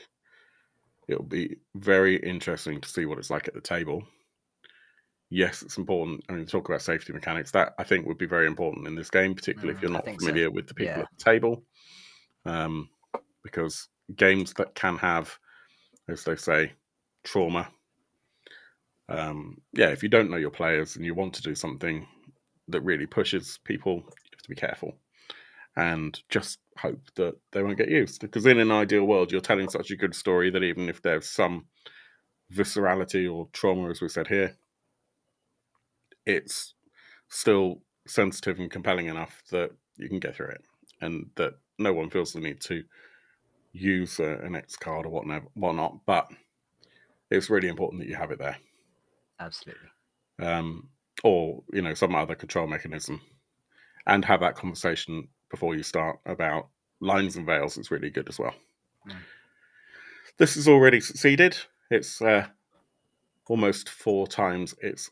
it'll be very interesting to see what it's like at the table. Yes, it's important. I mean, talk about safety mechanics. That I think would be very important in this game, particularly if you're not familiar with the people at the table. Because games that can have, as they say, trauma. If you don't know your players and you want to do something that really pushes people, you have to be careful and just hope that they won't get used. Because in an ideal world, you're telling such a good story that even if there's some viscerality or trauma, as we said here, it's still sensitive and compelling enough that you can get through it, and that no one feels the need to use an X card or whatnot. But it's really important that you have it there. Absolutely. Or some other control mechanism, and have that conversation before you start about lines and veils is really good as well. This has already succeeded. It's almost 4 times its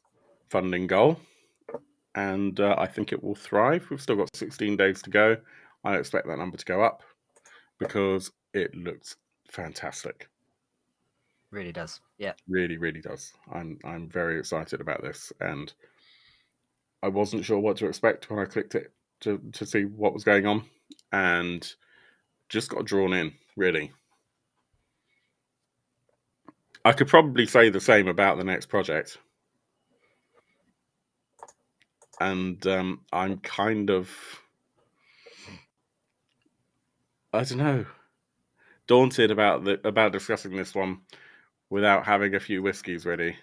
funding goal, and I think it will thrive. We've still got 16 days to go. I expect that number to go up because it looks fantastic. Really does. Yeah. Really, really does. I'm very excited about this, and I wasn't sure what to expect when I clicked it to see what was going on, and just got drawn in, really. I could probably say the same about the next project. And I'm kind of, I don't know, daunted about discussing this one without having a few whiskies ready.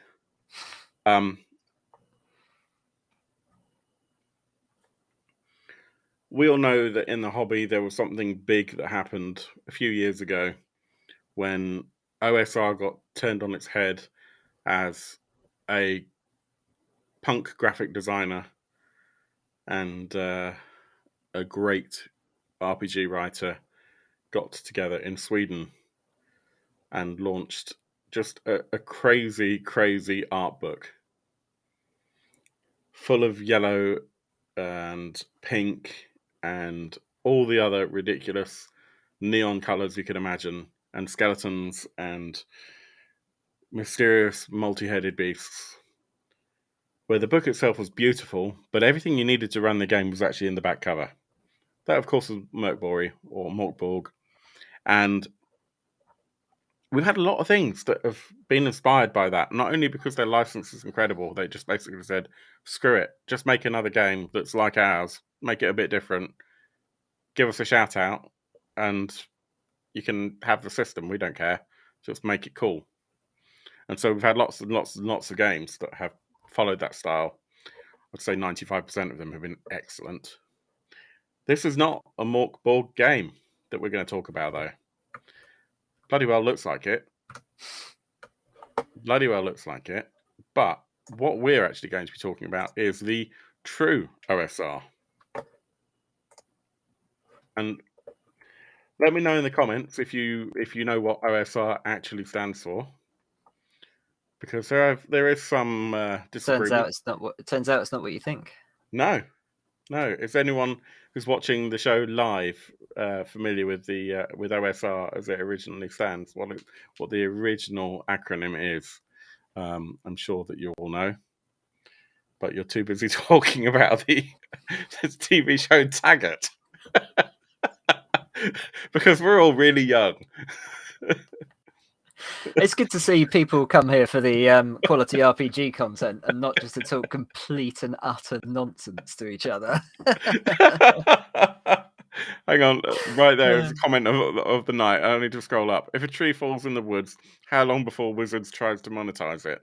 We all know that in the hobby there was something big that happened a few years ago when OSR got turned on its head as a punk graphic designer and a great RPG writer got together in Sweden and launched just a crazy, crazy art book full of yellow and pink and all the other ridiculous neon colors you can imagine, and skeletons and mysterious multi-headed beasts, where the book itself was beautiful, but everything you needed to run the game was actually in the back cover. That, of course, was Morkborg. And we've had a lot of things that have been inspired by that, not only because their license is incredible, they just basically said, screw it, just make another game that's like ours, make it a bit different, give us a shout out, and you can have the system, we don't care, just make it cool. And so we've had lots and lots and lots of games that have followed that style. I'd say 95% of them have been excellent. This is not a Morkborg game that we're going to talk about, though. Bloody well looks like it. But what we're actually going to be talking about is the True OSR. And let me know in the comments if you know what OSR actually stands for, because there is some disagreement. Turns out it's not what you think. No. Is anyone who's watching the show live familiar with the with OSR as it originally stands? What the original acronym is? I'm sure that you all know, but you're too busy talking about the TV show Taggart. Because we're all really young. It's good to see people come here for the quality RPG content and not just to talk complete and utter nonsense to each other. Hang on, right there is a comment of the night. I need to scroll up. If a tree falls in the woods, how long before Wizards tries to monetize it?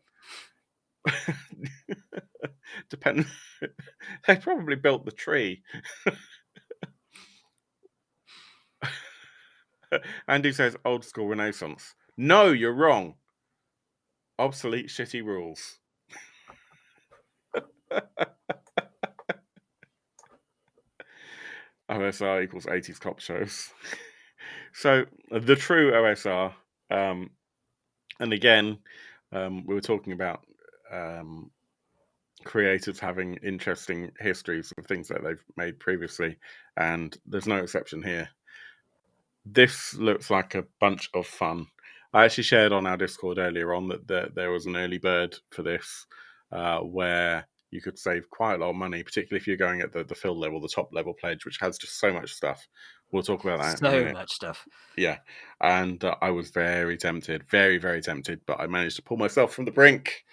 Depend. They probably built the tree. Andy says old school Renaissance. No, you're wrong. Obsolete shitty rules. OSR equals 80s cop shows. So the true OSR, and again, we were talking about creators having interesting histories of things that they've made previously, and there's no exception here. This looks like a bunch of fun. I actually shared on our Discord earlier on that there was an early bird for this, where you could save quite a lot of money, particularly if you're going at the fill level, the top level pledge, which has just so much stuff. We'll talk about that in a minute. So much stuff. Yeah, and I was very tempted, very, very tempted, but I managed to pull myself from the brink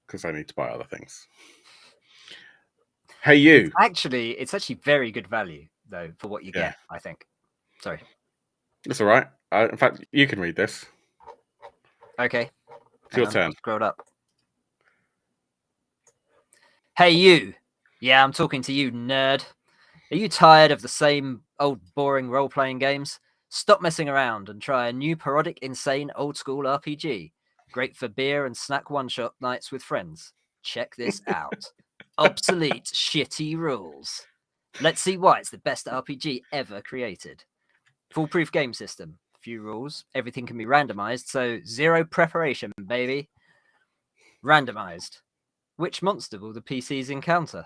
because I need to buy other things. Hey, you. It's actually very good value though for what you get. I think. Sorry. That's all right. In fact, you can read this. Okay. It's your turn. Scroll up. Hey, you. Yeah, I'm talking to you, nerd. Are you tired of the same old boring role-playing games? Stop messing around and try a new parodic, insane, old-school RPG. Great for beer and snack one-shot nights with friends. Check this out. Obsolete shitty rules. Let's see why it's the best RPG ever created. Foolproof game system. Few rules. Everything can be randomized, so zero preparation, baby. Randomized. Which monster will the PCs encounter?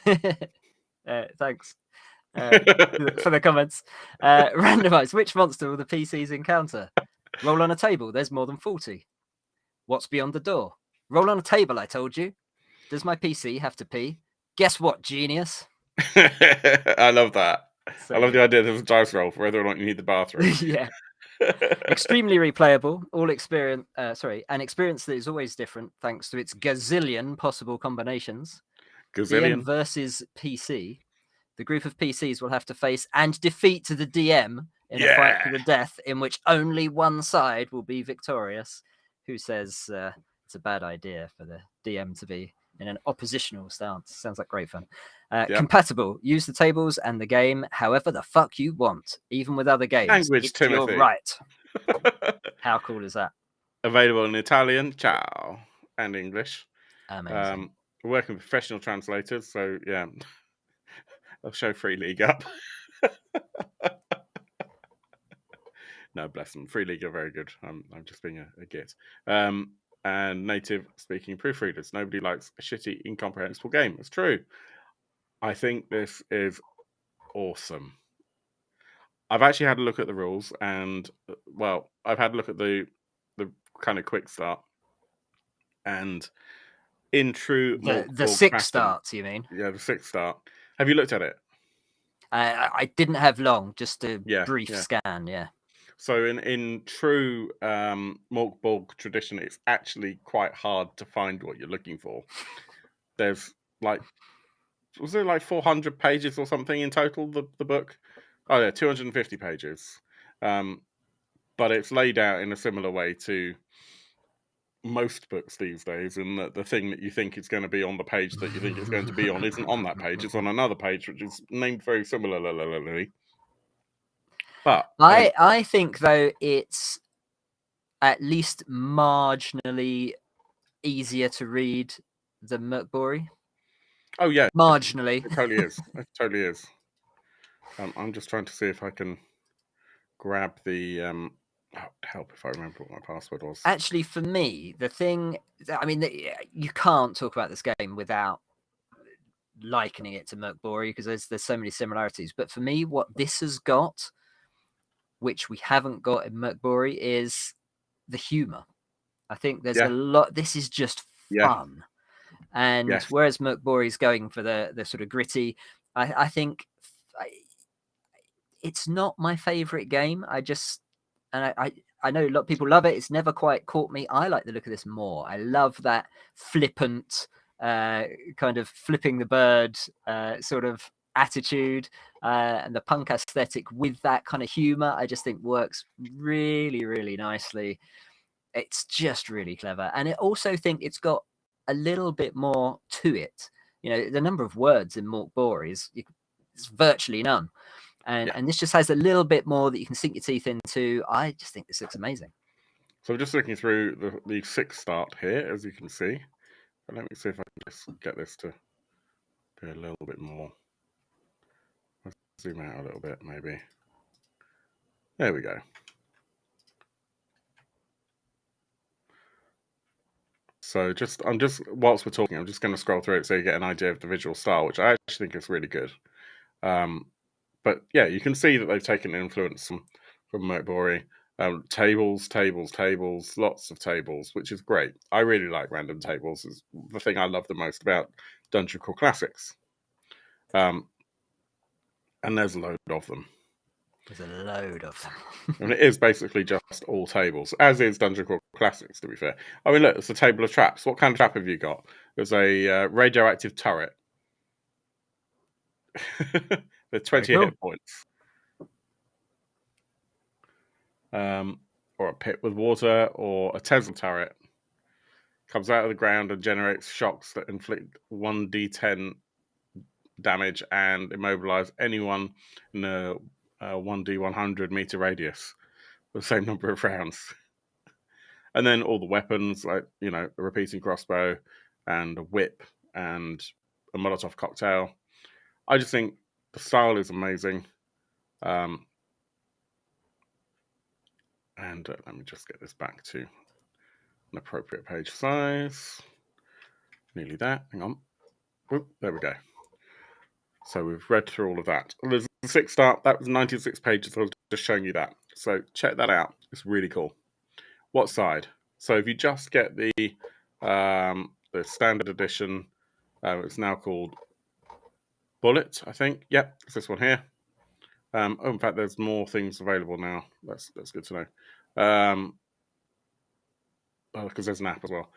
Thanks for the comments. Randomized. Which monster will the PCs encounter? Roll on a table. There's more than 40. What's beyond the door? Roll on a table, I told you. Does my PC have to pee? Guess what, genius? I love that. So I love the idea there's a dice roll for whether or not you need the bathroom. Yeah. Extremely replayable, an experience that is always different thanks to its gazillion possible combinations. DM versus PC. The group of PCs will have to face and defeat the DM in a fight to the death in which only one side will be victorious. Who says it's a bad idea for the DM to be in an oppositional stance? Sounds like great fun. Compatible. Use the tables and the game however the fuck you want, even with other games. Language, Timothy. You're right. How cool is that? Available in Italian, ciao, and English. Amazing. We're working with professional translators, so yeah, I'll show Free League up. No, bless them. Free League are very good. I'm just being a git. And native speaking proofreaders. Nobody likes a shitty, incomprehensible game. It's true. I think this is awesome. I've actually had a look at the rules, and well, I've had a look at the kind of quick start, and in true the 6 starts, you mean? Yeah, the 6 start. Have you looked at it? I didn't have long, just a brief scan. Yeah. So in true Mork Borg tradition, it's actually quite hard to find what you're looking for. There's was there like 400 pages or something in total, the book? Oh yeah, 250 pages. But it's laid out in a similar way to most books these days, in that the thing that you think is going to be on the page that you think it's going to be on isn't on that page. It's on another page, which is named very similarly. But I think, though, it's at least marginally easier to read than Merkbury. Oh yeah, marginally. It totally is. It totally is. I'm just trying to see if I can grab the help if I remember what my password was. Actually, for me, the thing, I mean, you can't talk about this game without likening it to Merkbury because there's so many similarities. But for me, what this has got, which we haven't got in Merkbury, is the humor. I think there's a lot. This is just fun. And whereas Merkbury's going for the sort of gritty, I think it's not my favorite game. I I know a lot of people love it. It's never quite caught me. I like the look of this more. I love that flippant kind of flipping the bird sort of attitude and the punk aesthetic with that kind of humor. I just think works really, really nicely. It's just really clever. And I also think it's got a little bit more to it. You know, the number of words in Mork Bor is virtually none. And this just has a little bit more that you can sink your teeth into. I just think this looks amazing. So I'm just looking through the 6 start here, as you can see. But let me see if I can just get this to be a little bit more. Let's zoom out a little bit, maybe. There we go. So I'm just whilst we're talking, I'm just going to scroll through it so you get an idea of the visual style, which I actually think is really good. But yeah, you can see that they've taken influence from Mork Bor. Tables, lots of tables, which is great. I really like random tables. It's the thing I love the most about Dungeon Crawl Classics. And there's a load of them. There's a load of them. And it is basically just all tables, as is Dungeon Crawl Classics, to be fair. I mean, look, it's a table of traps. What kind of trap have you got? There's a radioactive turret. There's 20 hit points. Or a pit with water, or a Tesla turret. Comes out of the ground and generates shocks that inflict 1d10 damage and immobilize anyone in a 1d100 meter radius with the same number of rounds. And then all the weapons, like, you know, a repeating crossbow and a whip and a Molotov cocktail. I just think the style is amazing. And let me just get this back to an appropriate page size. Nearly there. Hang on. Whoop, there we go. So we've read through all of that. There's the 6 start. That was 96 pages. I was just showing you that. So check that out. It's really cool. What side? So if you just get the standard edition, it's now called Bullet, I think. Yep, it's this one here. In fact, there's more things available now. That's good to know. Because there's an app as well.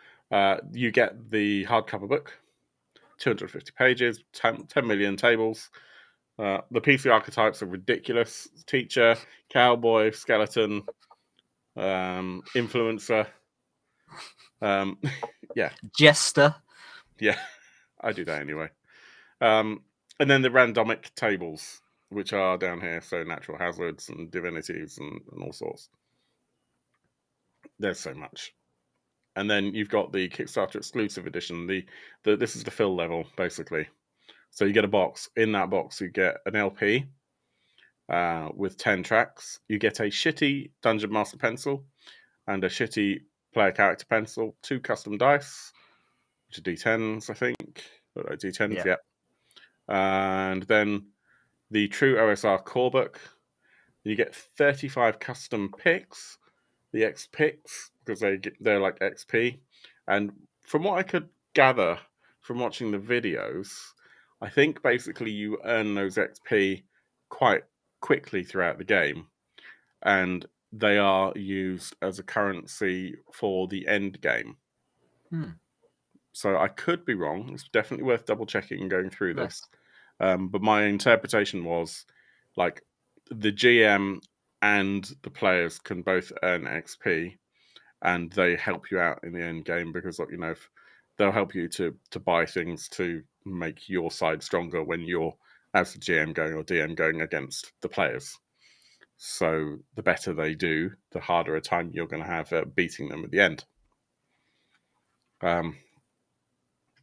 You get the hardcover book, 250 pages, 10 million tables. The PC archetypes are ridiculous. Teacher, cowboy, skeleton, influencer. Yeah. Jester. Yeah, I do that anyway. And then the randomic tables, which are down here. So natural hazards and divinities and all sorts. There's so much. And then you've got the Kickstarter exclusive edition. This is the fill level, basically. So you get a box. In that box, you get an LP with 10 tracks. You get a shitty Dungeon Master pencil and a shitty player character pencil, 2 custom dice, which are D10s, I think. D10s, yeah. And then the True OSR core book. You get 35 custom picks, the X picks, because they're like XP. And from what I could gather from watching the videos, I think basically you earn those XP quite quickly throughout the game, and they are used as a currency for the end game. So I could be wrong. It's definitely worth double checking and going through this. But my interpretation was like the GM and the players can both earn XP, and they help you out in the end game because, you know, they'll help you to buy things to make your side stronger when you're, as the GM going or DM going against the players. So the better they do, the harder a time you're going to have beating them at the end.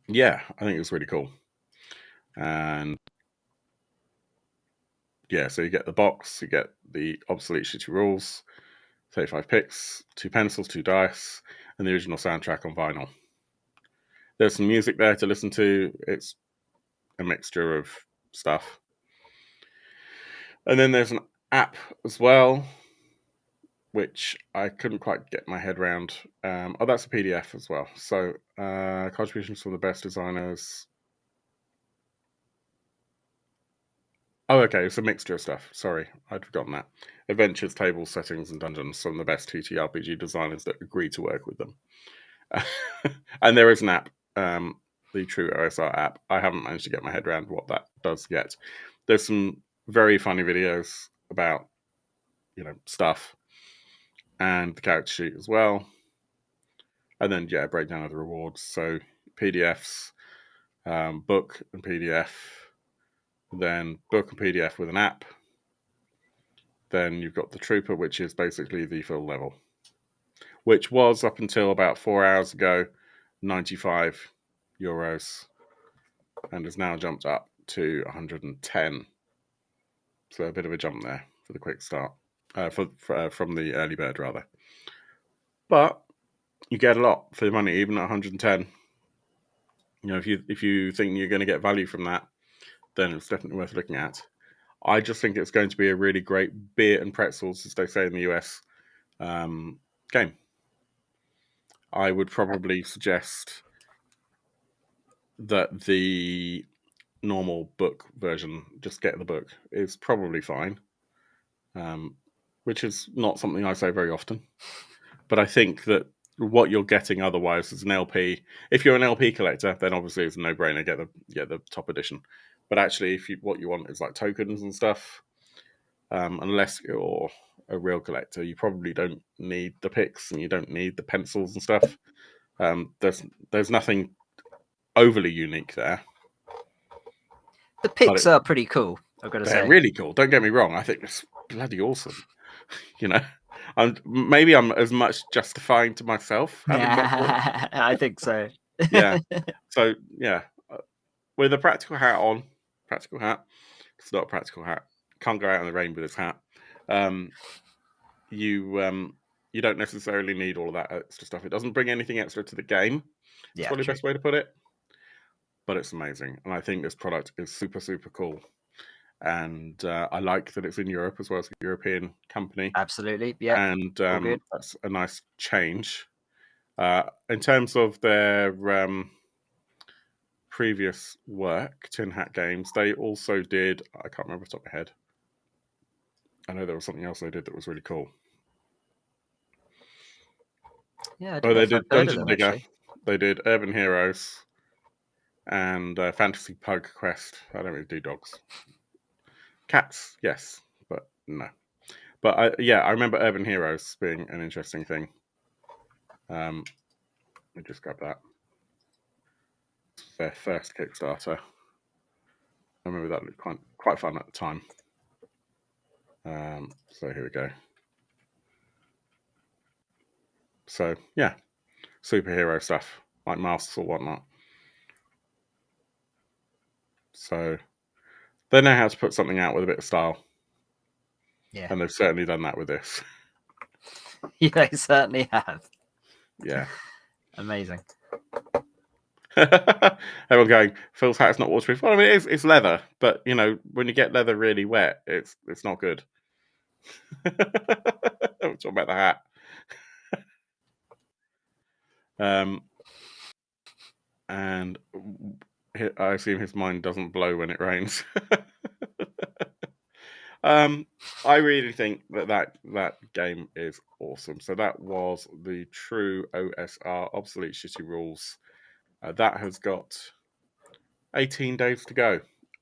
Yeah, I think it was really cool. And yeah, so you get the box, you get the Obsolete Shitty Rules, 35 picks, 2 pencils, 2 dice, and the original soundtrack on vinyl. There's some music there to listen to. It's a mixture of stuff. And then there's an app as well, which I couldn't quite get my head around. That's a PDF as well. So contributions from the best designers. Oh, okay. It's a mixture of stuff. Sorry, I'd forgotten that. Adventures, tables, settings, and dungeons. Some of the best TTRPG designers that agree to work with them. And there is an app, the True OSR app. I haven't managed to get my head around what that does yet. There's some very funny videos about, stuff, and the character sheet as well. And then, breakdown of the rewards. So PDFs, book and PDF, then book and PDF with an app. Then you've got the Trooper, which is basically the full level, which was up until about 4 hours ago, €95, and has now jumped up to 110. So a bit of a jump there for the quick start, from the early bird rather. But you get a lot for the money, even at 110. If you think you're going to get value from that, then it's definitely worth looking at. I just think it's going to be a really great beer and pretzels, as they say in the US, game. I would probably suggest that the normal book version, just get the book, is probably fine, which is not something I say very often. But I think that what you're getting otherwise is an LP. If you're an LP collector, then obviously it's a no-brainer, get the top edition. But actually, what you want is like tokens and stuff, unless you're a real collector, you probably don't need the picks and you don't need the pencils and stuff. There's nothing overly unique there. The picks are pretty cool, I've got to say. They're really cool. Don't get me wrong. I think it's bloody awesome. Maybe I'm as much justifying to myself having got one. I think so. Yeah. So with a practical hat on, it's not a practical hat. Can't go out in the rain with this hat. You don't necessarily need all of that extra stuff. It doesn't bring anything extra to the game. It's probably the best way to put it. But it's amazing, and I think this product is super, super cool. And I like that it's in Europe as well as a European company. Absolutely, yeah. And that's a nice change. In terms of their previous work, Tin Hat Games, they also did, I can't remember off the top of my head. I know there was something else they did that was really cool. Yeah, they did Dungeon Digger. Actually. They did Urban Heroes and Fantasy Pug Quest. I don't really do dogs. Cats, yes, but no. But I remember Urban Heroes being an interesting thing. Let me just grab that. Their first Kickstarter. I remember that looked quite fun at the time. So here we go. So yeah, superhero stuff like masks or whatnot. So they know how to put something out with a bit of style. Yeah. And they've certainly done that with this. Yeah, they certainly have. Yeah. Amazing. Everyone going, Phil's hat's not waterproof. Well, I mean, it's leather, but when you get leather really wet, it's not good. I'm talking about the hat. And I assume his mind doesn't blow when it rains. I really think that game is awesome. So that was the True OSR, Obsolete Shitty Rules. That has got 18 days to go,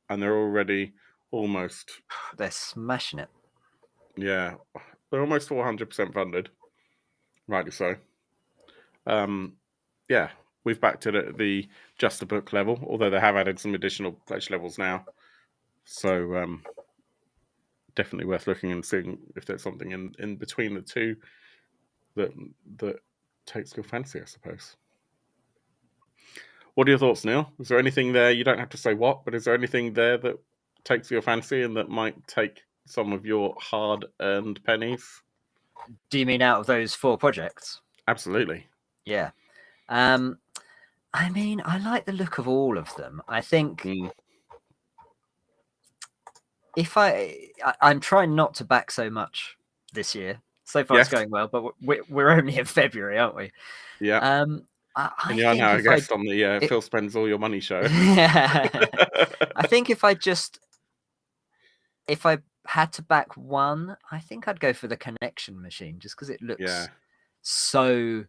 and they're already almost... They're smashing it. Yeah, they're almost 400% funded. Rightly so. Yeah, we've backed it at the just a book level, although they have added some additional pledge levels now. So definitely worth looking and seeing if there's something in between the two that takes your fancy, I suppose. What are your thoughts, Neil? Is there anything there? You don't have to say what, but is there anything there that takes your fancy and that might take some of your hard-earned pennies? Do you mean out of those 4 projects? Absolutely. Yeah. I mean, I like the look of all of them. I think if I'm trying not to back so much this year. So far, it's going well, but we're only in February, aren't we? Yeah. And you're now a guest on the Phil Spends All Your Money show. I think if I just if I had to back one, I think I'd go for the Connection Machine, just because it looks so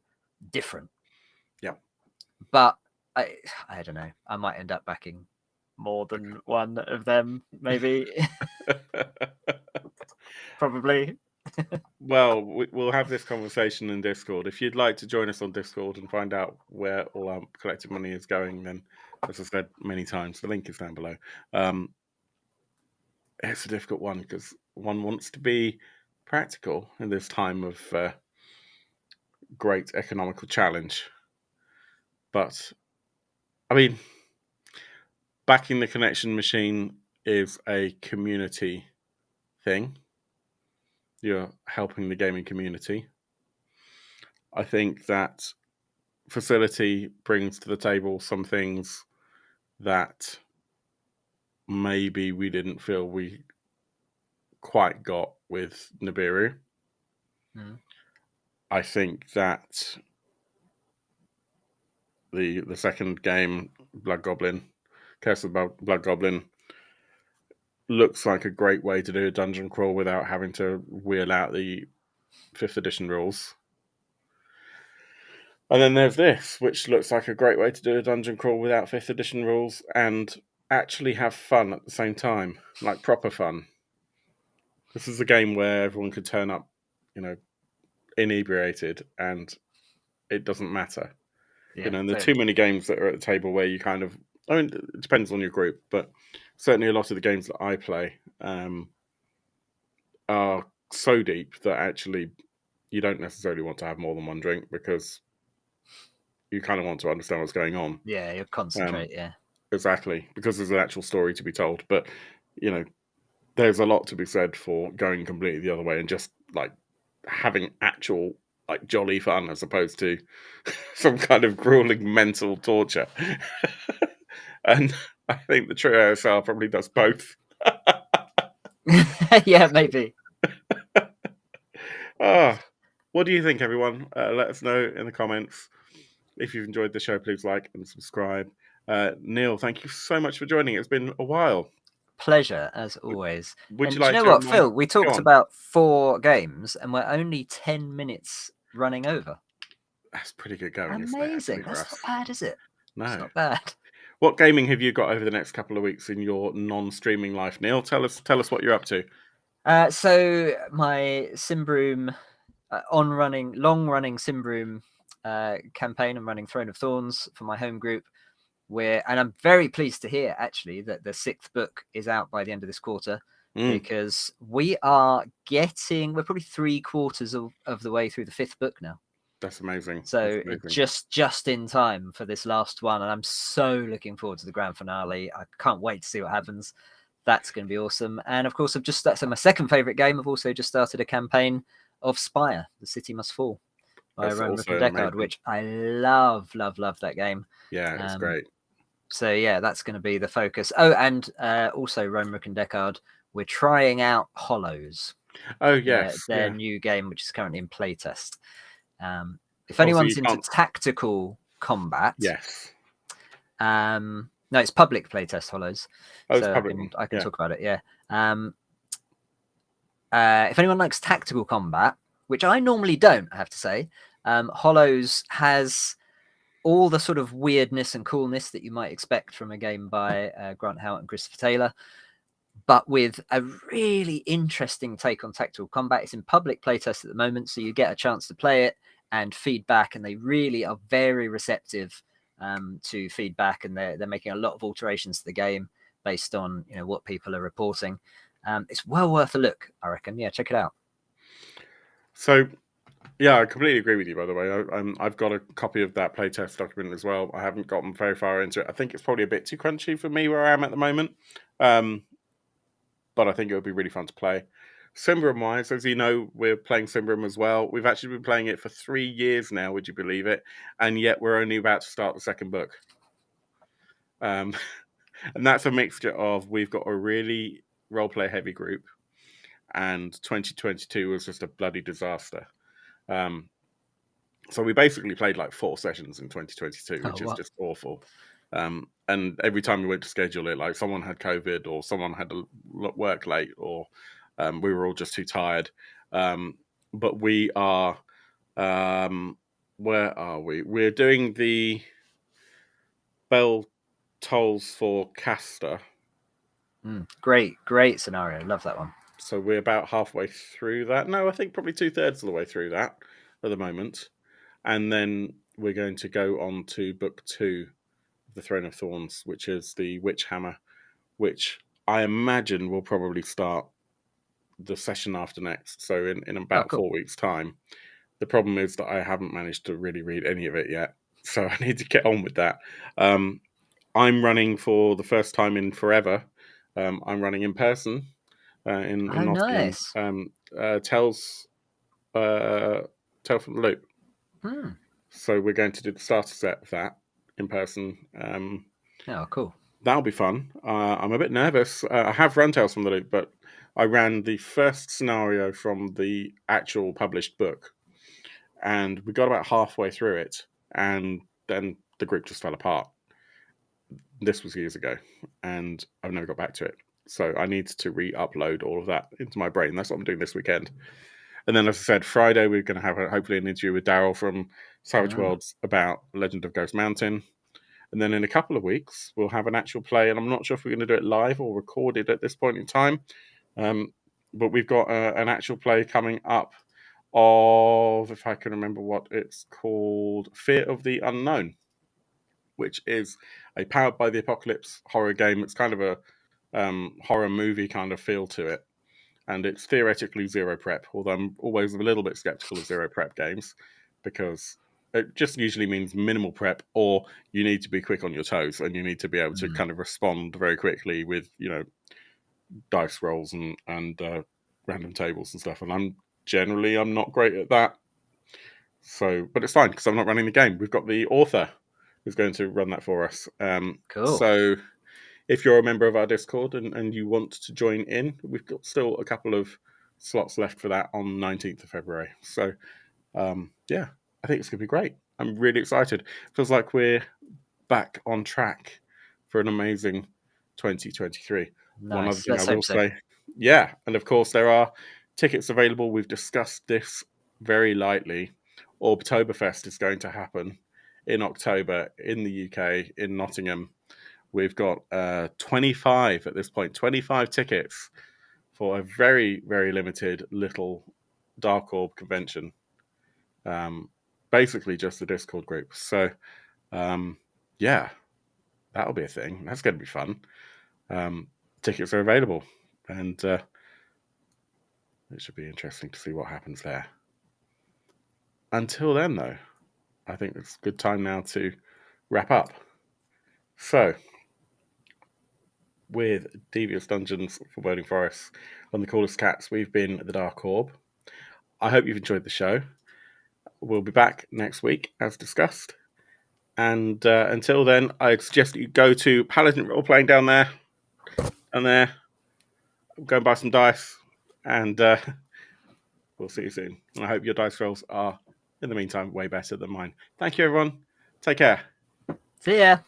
different. Yeah. But I don't know. I might end up backing more than one of them, maybe. Probably. Well, we'll have this conversation in Discord. If you'd like to join us on Discord and find out where all our collective money is going, then, as I said many times, the link is down below. It's a difficult one because one wants to be practical in this time of great economical challenge. But, I mean, backing the Connection Machine is a community thing. You're helping the gaming community. I think that Facility brings to the table some things that maybe we didn't feel we quite got with Nibiru. I think that the second game, Blood Goblin, Curse of the Blood Goblin, looks like a great way to do a dungeon crawl without having to wheel out the 5th edition rules. And then there's this, which looks like a great way to do a dungeon crawl without 5th edition rules and actually have fun at the same time, like proper fun. This is a game where everyone could turn up, inebriated, and it doesn't matter. Yeah, and there are too many games that are at the table where you kind of, it depends on your group, but certainly a lot of the games that I play are so deep that actually you don't necessarily want to have more than one drink because you kind of want to understand what's going on. Yeah, you concentrate, yeah. Exactly, because there's an actual story to be told. But, there's a lot to be said for going completely the other way and just, like, having actual, like, jolly fun as opposed to some kind of grueling mental torture. And I think the True OSR probably does both. Yeah, maybe. What do you think, everyone? Let us know in the comments. If you've enjoyed the show, please like and subscribe. Neil, thank you so much for joining. It's been a while. Pleasure, as always. Would you like, you know what, Phil? We talked about 4 games, and we're only 10 minutes running over. That's pretty good going. Amazing. That's not bad, is it? No, it's not bad. What gaming have you got over the next couple of weeks in your non-streaming life, Neil? Tell us what you're up to. So my Simbroom long-running Simbroom campaign. I'm running Throne of Thorns for my home group. And I'm very pleased to hear actually that the 6th book is out by the end of this quarter, because we're probably 3/4 of the way through the 5th book now. That's amazing. So just in time for this last one, and I'm so looking forward to the grand finale. I can't wait to see what happens. That's going to be awesome. And of course, that's my second favorite game. I've also just started a campaign of Spire: The City Must Fall by Romek and Deckard, which I love that game. Yeah, it's great. So yeah, that's going to be the focus. Oh, and also Romek and Deckard, we're trying out Hollows. Oh yes, their new game, which is currently in playtest. If anyone's into tactical combat, yes. No, it's public playtest Hollows. Oh, it's public. I can talk about it. Yeah. If anyone likes tactical combat, which I normally don't, I have to say, Hollows has all the sort of weirdness and coolness that you might expect from a game by Grant Howitt and Christopher Taylor, but with a really interesting take on tactical combat. It's in public playtest at the moment, so you get a chance to play it and feedback, and they really are very receptive to feedback, and they're making a lot of alterations to the game based on what people are reporting. It's well worth a look, I reckon. Yeah, check it out. So, yeah, I completely agree with you, by the way. I've got a copy of that playtest document as well. I haven't gotten very far into it. I think it's probably a bit too crunchy for me where I am at the moment. But I think it would be really fun to play. Simbrum-wise, as you know, we're playing Simbrum as well. We've actually been playing it for 3 years now, would you believe it? And yet we're only about to start the second book. And that's a mixture of, we've got a really roleplay heavy group, and 2022 was just a bloody disaster. So we basically played like 4 sessions in 2022, which is just awful. And every time we went to schedule it, like someone had COVID or someone had to work late, or we were all just too tired. But we are, where are we? We're doing the Bell Tolls for Castor. Great scenario. Love that one. So we're about halfway through that. No, I think probably 2/3 of the way through that at the moment. And then we're going to go on to book 2 of the Throne of Thorns, which is the Witch Hammer, which I imagine will probably start the session after next. So in about 4 weeks' time. The problem is that I haven't managed to really read any of it yet. So I need to get on with that. I'm running for the first time in forever. I'm running in person in Nottingham. Nice. Tell from the Loop. So we're going to do the starter set of that in person. Oh, cool. That'll be fun. I'm a bit nervous. I have run Tales from the Loop, but I ran the first scenario from the actual published book, and we got about halfway through it, and then the group just fell apart. This was years ago, and I've never got back to it. So I need to re-upload all of that into my brain. That's what I'm doing this weekend. And then, as I said, Friday we're going to have hopefully an interview with Daryl from Savage Worlds about Legend of Ghost Mountain. And then in a couple of weeks, we'll have an actual play. And I'm not sure if we're going to do it live or recorded at this point in time. But we've got an actual play coming up of, if I can remember what it's called, Fear of the Unknown, which is a Powered by the Apocalypse horror game. It's kind of a horror movie kind of feel to it. And it's theoretically zero prep, although I'm always a little bit skeptical of zero prep games, because it just usually means minimal prep, or you need to be quick on your toes and you need to be able to kind of respond very quickly with, dice rolls and random tables and stuff. And I'm not great at that. So, but it's fine because I'm not running the game. We've got the author who's going to run that for us. Cool. So if you're a member of our Discord and you want to join in, we've got still a couple of slots left for that on 19th of February. So, yeah, I think it's going to be great. I'm really excited. Feels like we're back on track for an amazing 2023. Nice. One other thing I will say, and of course there are tickets available. We've discussed this very lightly. Orbtoberfest is going to happen in October in the UK, in Nottingham. We've got 25 at this point, 25 tickets for a very, very limited little Dark Orb convention. Basically just the Discord group. So, yeah, that'll be a thing. That's going to be fun. Tickets are available, and it should be interesting to see what happens there. Until then, though, I think it's a good time now to wrap up. So, with Devious Dungeons for Burning Forests on the Coolest Cats, we've been the Dark Orb. I hope you've enjoyed the show. We'll be back next week, as discussed. And until then, I'd suggest that you go to Paladin Roleplaying down there, and there, go and buy some dice, and we'll see you soon. And I hope your dice rolls are, in the meantime, way better than mine. Thank you, everyone. Take care. See ya.